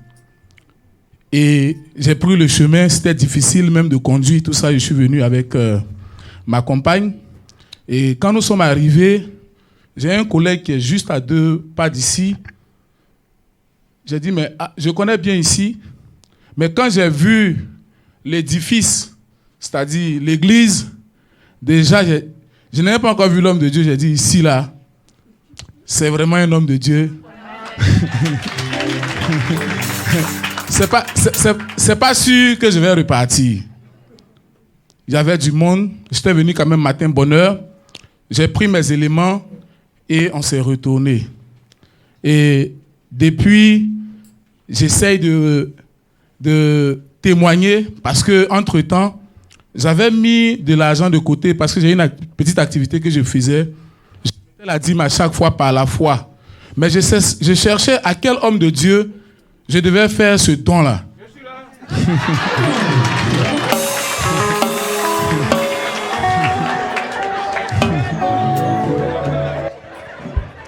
Et j'ai pris le chemin, c'était difficile même de conduire, tout ça, je suis venu avec ma compagne. Et quand nous sommes arrivés, j'ai un collègue qui est juste à 2 pas d'ici. J'ai dit, mais je connais bien ici, mais quand j'ai vu l'édifice c'est-à-dire l'église, déjà, je n'avais pas encore vu l'homme de Dieu. J'ai dit, ici, là, c'est vraiment un homme de Dieu. C'est pas sûr que je vais repartir. Il y avait du monde. J'étais venu quand même matin, bonne heure. J'ai pris mes éléments et on s'est retourné. Et depuis, j'essaye de témoigner parce que entre-temps, j'avais mis de l'argent de côté parce que j'ai une petite activité que je faisais. Je faisais la dîme à chaque fois par la foi. Mais je cherchais à quel homme de Dieu je devais faire ce don-là. Je suis là.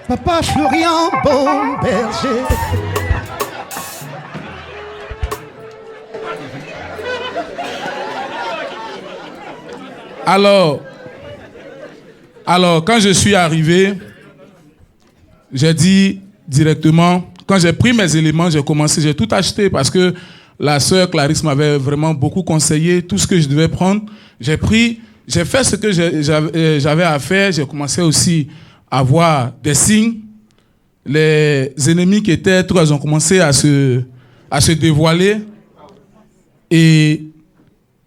Papa Florian, bon berger. Alors, quand je suis arrivé, j'ai dit directement, quand j'ai pris mes éléments, j'ai tout acheté parce que la sœur Clarisse m'avait vraiment beaucoup conseillé, tout ce que je devais prendre. J'ai fait ce que j'avais à faire. J'ai commencé aussi à voir des signes. Les ennemis qui étaient trop, ils ont commencé à se dévoiler. Et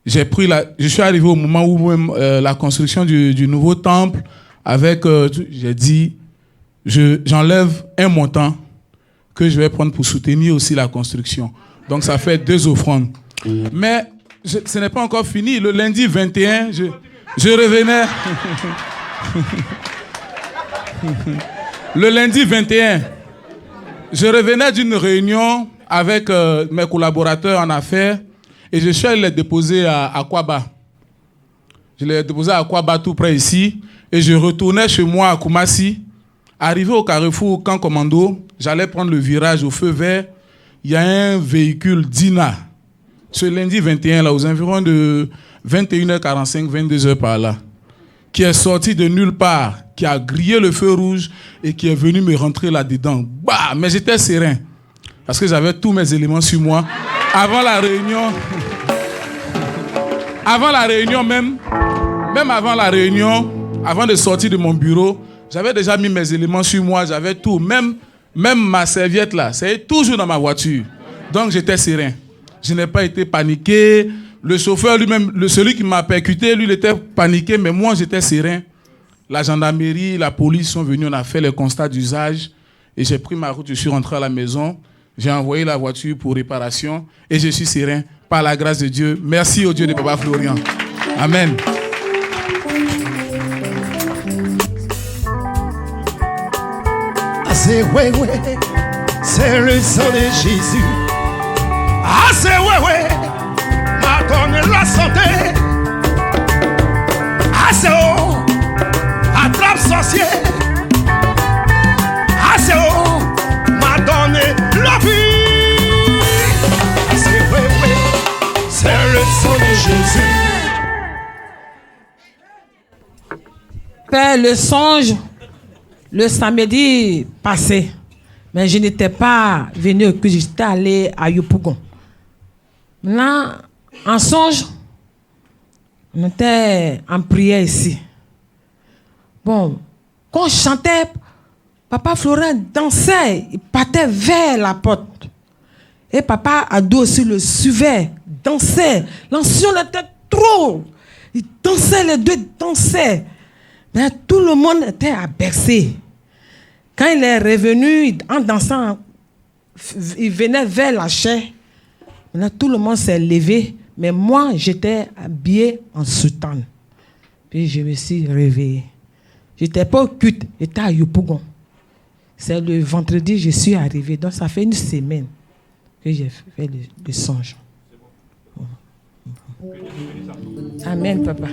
je suis arrivé au moment où même la construction du nouveau temple, j'ai dit, j'enlève un montant que je vais prendre pour soutenir aussi la construction. Donc ça fait 2 offrandes. Mais ce n'est pas encore fini. Le lundi 21, je revenais. Le lundi 21, je revenais d'une réunion avec mes collaborateurs en affaires. Et je suis allé les déposer à Akwaba. Je les ai déposés à Akwaba, tout près ici. Et je retournais chez moi à Koumassi. Arrivé au carrefour Camp Commando, j'allais prendre le virage au feu vert. Il y a un véhicule Dina. Ce lundi 21, là, aux environs de 21h45, 22h par là, qui est sorti de nulle part, qui a grillé le feu rouge et qui est venu me rentrer là-dedans. Bah, mais j'étais serein. Parce que j'avais tous mes éléments sur moi. Avant la réunion, même avant la réunion, avant de sortir de mon bureau, j'avais déjà mis mes éléments sur moi, j'avais tout, même ma serviette là, c'est toujours dans ma voiture. Donc j'étais serein. Je n'ai pas été paniqué. Le chauffeur lui-même, celui qui m'a percuté, lui, il était paniqué, mais moi j'étais serein. La gendarmerie, la police sont venus, on a fait le constat d'usage et j'ai pris ma route, je suis rentré à la maison. J'ai envoyé la voiture pour réparation et je suis serein par la grâce de Dieu. Merci au Dieu de Papa Florian. Amen. Ah, c'est ouais, c'est le sang de Jésus. Ah, c'est ouais, m'a donné la santé. Ah, c'est oh, attrape sorcier. Ah, c'est oh, m'a donné la vie. C'est ouais, c'est le sang de Jésus. Père, le songe, le samedi passé, mais je n'étais pas venu au culte, j'étais allé à Yopougon. Maintenant, en songe, on était en prière ici. Bon, quand je chantais, Papa Florent dansait, il partait vers la porte. Et Papa Ado aussi le suivait, dansait. L'ancien était trop. Il dansait, les deux dansaient. Mais tout le monde était abaissé. Quand il est revenu en dansant, il venait vers la chair. Maintenant, tout le monde s'est levé. Mais moi, j'étais habillé en soutane. Puis je me suis réveillé. Je n'étais pas au culte, j'étais à Yopougon. C'est le vendredi, je suis arrivé. Donc, ça fait une semaine que j'ai fait le songe. Amen, papa.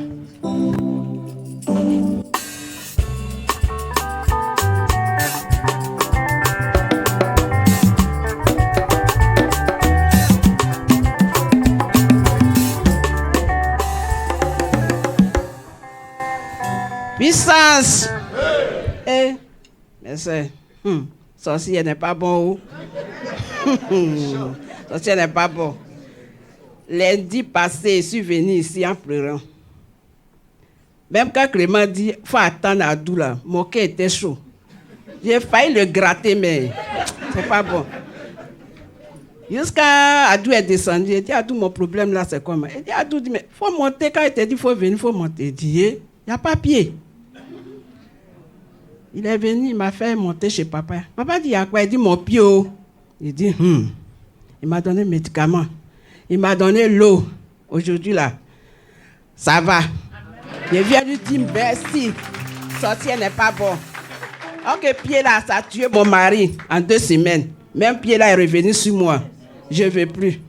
Puissance. Eh, mais c'est... sorcier n'est pas bon. Sorcier n'est pas bon. lundi passé, je suis venu ici en pleurant. Même quand Clément dit, il faut attendre à Doula, mon cœur était chaud. J'ai failli le gratter, mais c'est pas bon. Jusqu'à Adou est descendu, il dit Adou, mon problème là, c'est comment? Il dit Adou, mais il faut monter, quand il t'a dit il faut venir, il faut monter. Il dit, il n'y a pas pied. Il est venu, il m'a fait monter chez papa. Papa dit, il y a quoi? Il dit, mon pied. Il dit, Il m'a donné médicaments. Il m'a donné l'eau. Aujourd'hui là, ça va. Je viens lui dire, merci. Sortir n'est pas bon. Ok, pied là, ça a tué mon mari en 2 semaines. Même pied là est revenu sur moi. Je ne veux plus.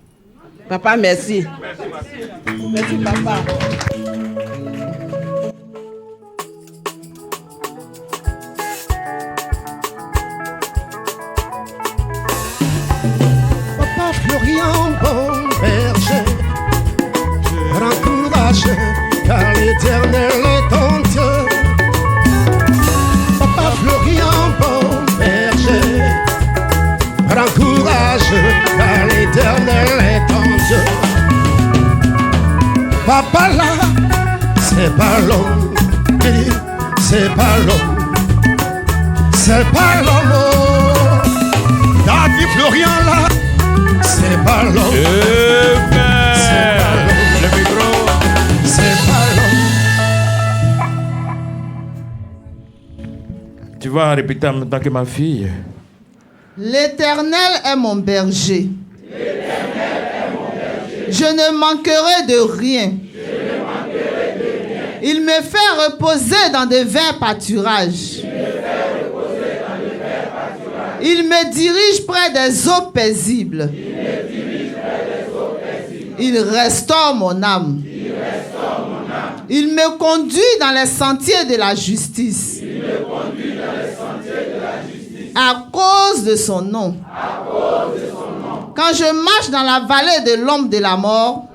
Papa, merci. Merci, papa. Papa Florian, bon berger, prends courage, car l'Éternel est ton Dieu. Papa Florian, bon berger, prends courage, car l'Éternel est ton Dieu. Papa là, c'est pas l'homme, c'est pas l'homme, c'est pas l'homme. Daddy Florian là, c'est pas l'homme. C'est pas l'homme. Le micro, c'est pas l'homme. Tu vas répéter en même temps que ma fille. L'Éternel est mon berger. Je ne manquerai de rien. Il me fait reposer dans de verts pâturages. Il me dirige près des eaux paisibles. Il restaure mon âme. Il me conduit dans les sentiers de la justice. À cause de son nom. Quand je marche dans la vallée de l'ombre de la mort,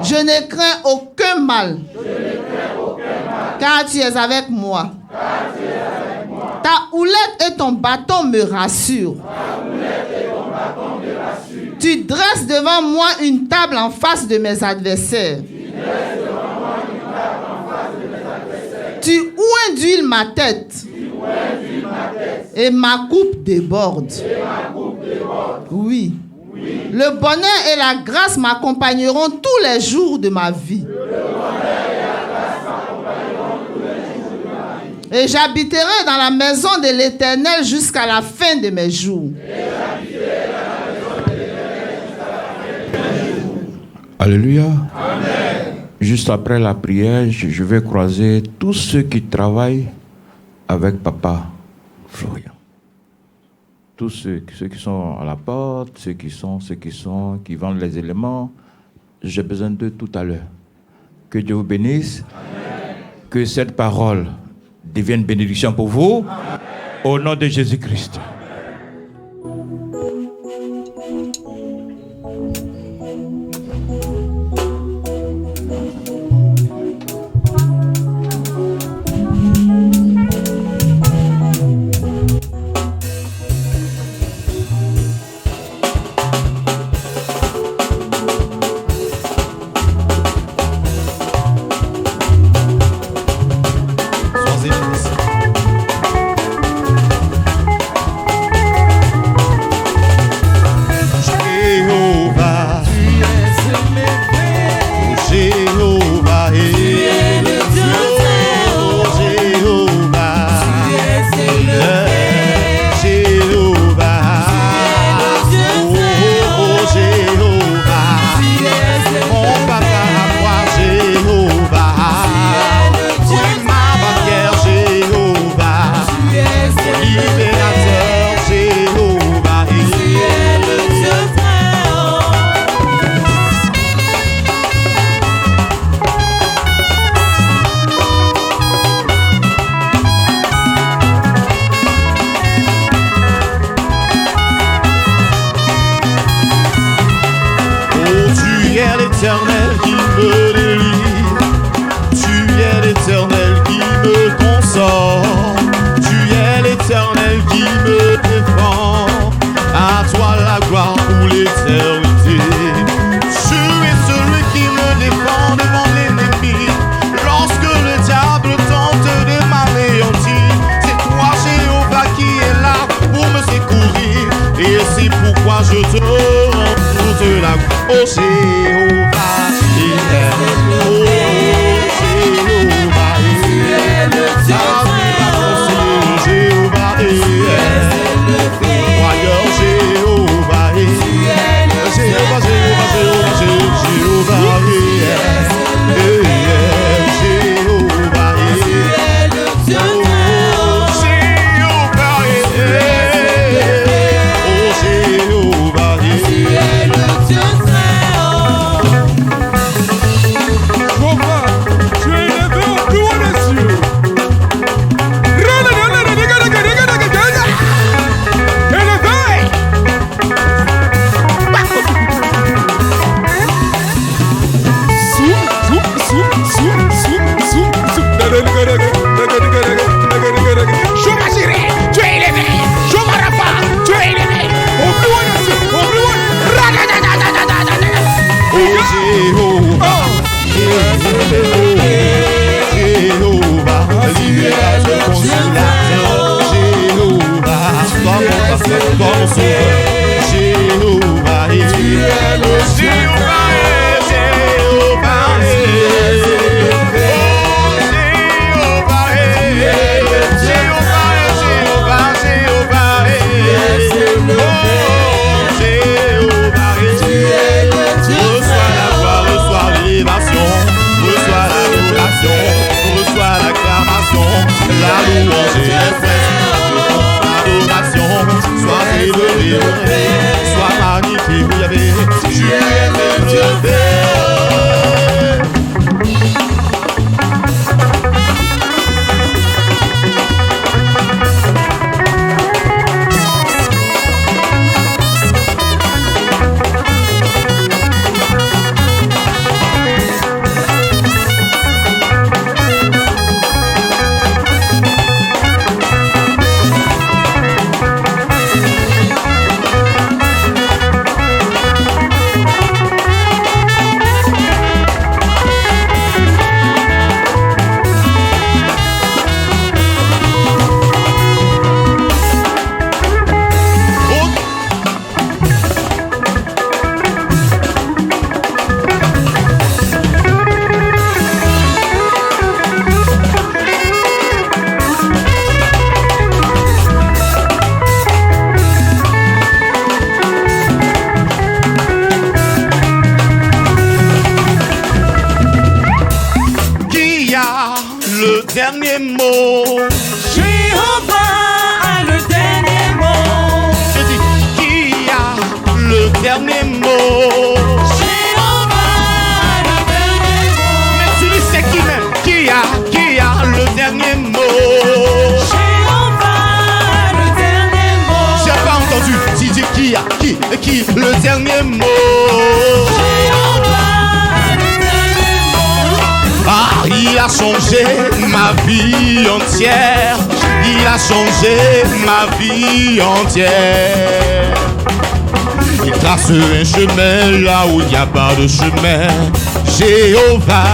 je ne crains aucun mal. Car tu es avec moi. Ta houlette et ton bâton me rassurent. Tu dresses devant moi une table en face de mes adversaires. Tu oins d'huile ma tête. Et ma coupe déborde. Oui. Le bonheur et la grâce m'accompagneront tous les jours de ma vie. Et j'habiterai dans la maison de l'Éternel jusqu'à la fin de mes jours. Alléluia. Amen. Juste après la prière, je vais croiser tous ceux qui travaillent avec Papa Florian. Tous ceux qui sont à la porte, ceux qui vendent les éléments. J'ai besoin d'eux tout à l'heure. Que Dieu vous bénisse. Amen. Que cette parole devienne bénédiction pour vous. Amen. Au nom de Jésus-Christ. mot. Jéhovah a le dernier mot. Je dis, qui a le dernier mot? Jéhovah a le dernier mot. Mais celui c'est qui même? Qui a le dernier mot? Jéhovah a le dernier mot. J'ai pas entendu. Si dit qui le dernier mot? Jéhovah a le dernier mot. Ah, il a changé ma vie entière. Il a changé ma vie entière. Il trace un chemin là où il n'y a pas de chemin. Jéhovah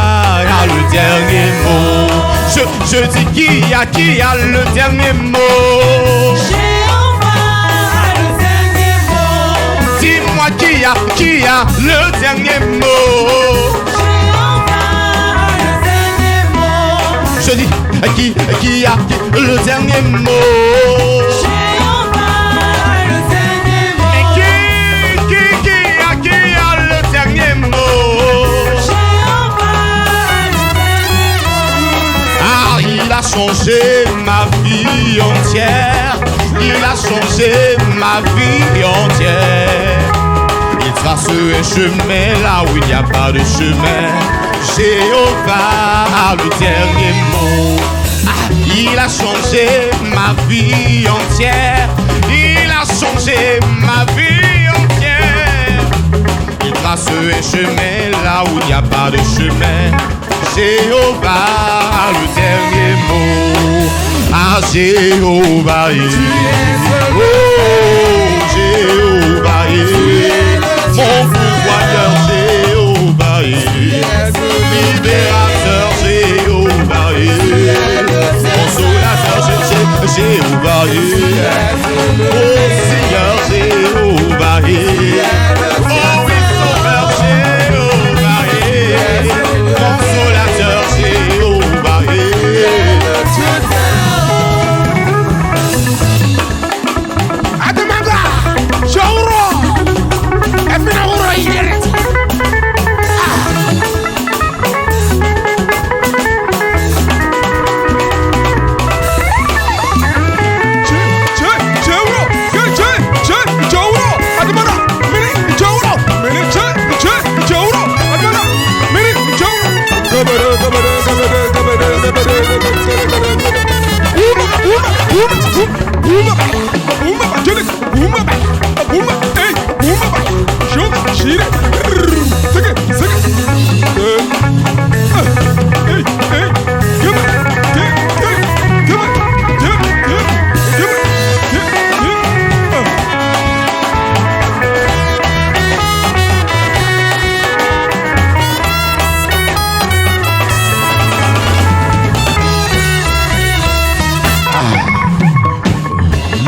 a le dernier mot. Je dis qui a le dernier mot? Jéhovah a le dernier mot. Dis-moi qui a le dernier mot? Jéhovah a le dernier mot. Je dis qui a le dernier mot? Jéhovah a le dernier mot. Mais qui a le dernier mot? Jéhovah a le dernier mot. Ah, il a changé ma vie entière. Il a changé ma vie entière. Il trace un chemin là où il n'y a pas de chemin. Jéhovah a le dernier mot. Ah, il a changé ma vie entière. Il a changé ma vie entière. Il trace un chemin là où il n'y a pas de chemin. Jéhovah a le dernier mot. Ah, Jéhovah oh, Jéhovah mon pourvoyeur, Jéhovah libérateur, Jéhovah consolateur, Jéhovah oh Seigneur, Jéhovah oh oui, sauveur, Jéhovah consolateur, Jéhovah Ademanga, Shauro, Efina Uro Inereti.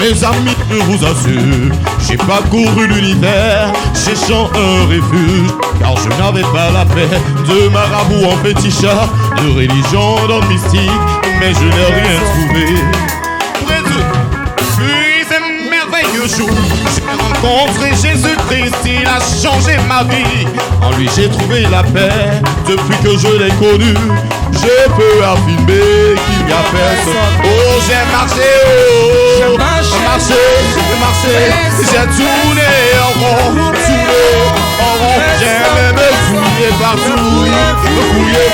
Mes amis, je vous assure, j'ai parcouru l'univers, cherchant un refuge, car je n'avais pas la paix de marabout en fétichard, de religion d'homme mystique, mais je n'ai rien trouvé. Puis un merveilleux jour, j'ai rencontré Jésus-Christ, il a changé ma vie. En lui j'ai trouvé la paix, depuis que je l'ai connu, je peux affirmer qu'il n'y a personne. Oh, j'ai marché, oh, j'ai tourné en rond, j'ai même fouillé partout, fouillé,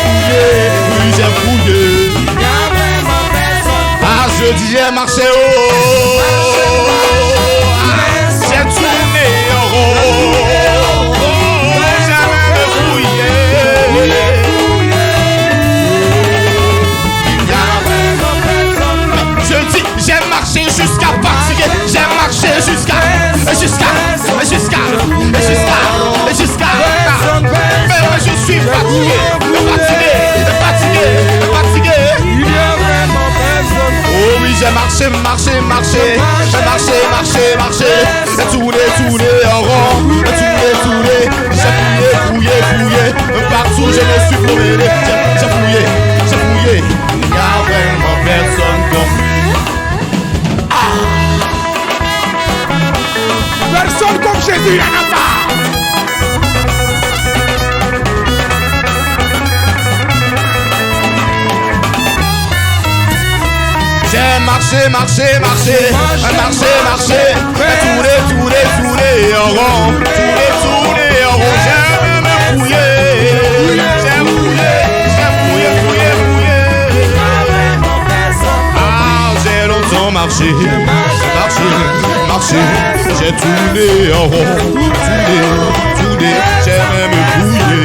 puis j'ai fouillé. Ah, je dis j'ai marché, oh, j'ai tourné en rond, j'ai même fouillé. Je dis j'ai marché jusqu'à fatiguer, j'ai marché jusqu'à mais je suis fatigué. Oh oui, j'ai marché, j'ai tourné en rond, j'ai fouillé, partout je me suis promené, j'ai fouillé, il n'y a vraiment personne comme lui. Personne comme Jésus, il n'y en a pas. J'ai marché, marché, marché, marché, marché, tourné en rond, tourné en rond. J'ai même fouillé, j'ai fouillé. Ah, j'ai longtemps marché, marché, j'ai tourné en rond, tourné, j'ai même fouillé.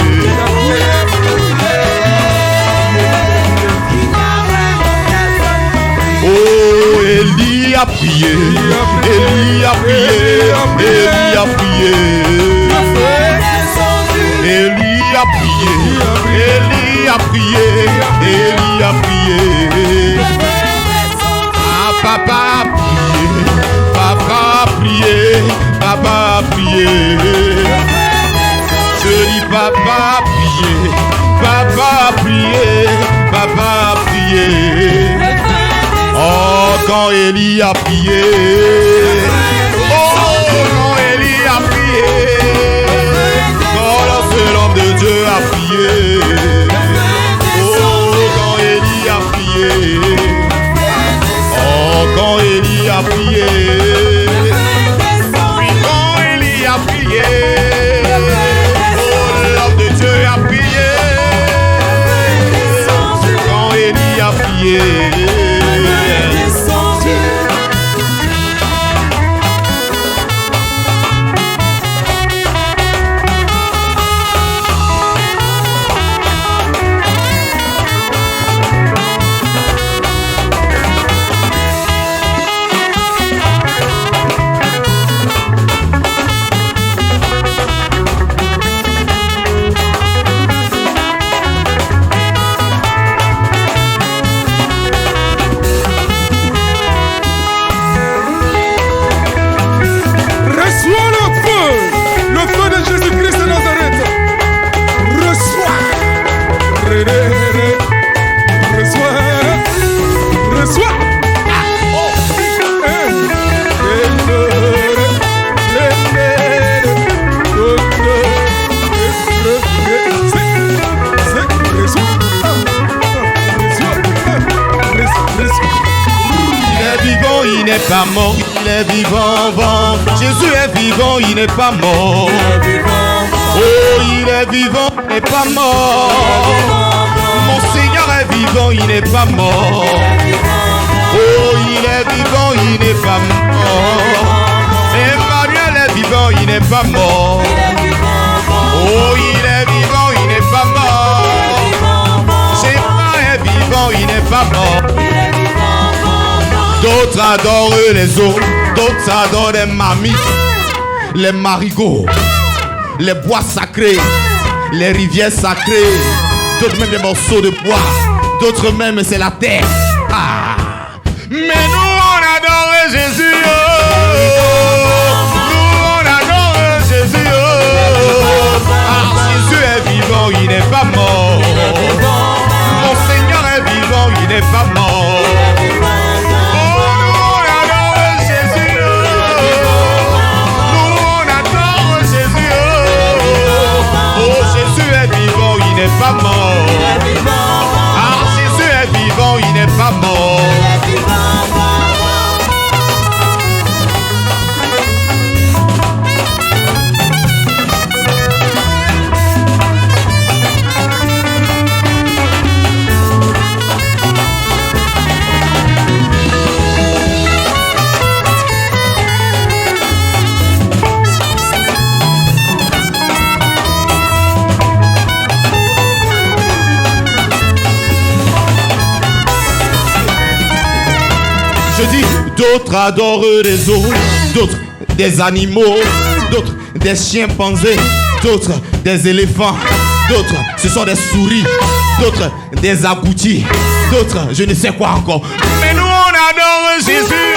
Oh, Élie a prié, Élie a prié, Élie a prié. Élie a prié, Élie a prié, Élie a prié. Ah, papa a prié, papa a prié, papa a prié. Je dis papa a prié, papa a prié, papa a prié. Oh, quand Élie a prié, oh, quand Élie a prié, quand le seul homme de Dieu a prié, oh, quand Élie a prié, oh, quand Élie a prié, oui, quand Élie a prié, oh, l'homme de Dieu a prié, quand Élie a prié. Il n'est pas mort, il est vivant. Jésus est vivant, il n'est pas mort. Oh, il est vivant, il n'est pas mort. Mon Seigneur est vivant, il n'est pas mort. Oh, il est vivant, il n'est pas mort. Emmanuel est vivant, il n'est pas mort. Oh, il est vivant, il n'est pas mort. Jésus est vivant, il n'est pas mort. D'autres adorent les eaux, d'autres adorent les mamies, les marigots, les bois sacrés, les rivières sacrées, d'autres même les morceaux de bois, d'autres même c'est la terre. Ah. Mais nous on adore Jésus, oh. Nous on adore Jésus, oh. Ah, Jésus est vivant, il n'est pas mort. Mon Seigneur est vivant, il n'est pas mort. Il n'est pas mort. Ah, Jésus est vivant, il n'est pas mort. Je dis, d'autres adorent les eaux, d'autres des animaux, d'autres des chimpanzés, d'autres des éléphants, d'autres ce sont des souris, d'autres des agoutis, d'autres je ne sais quoi encore. Mais nous on adore Jésus.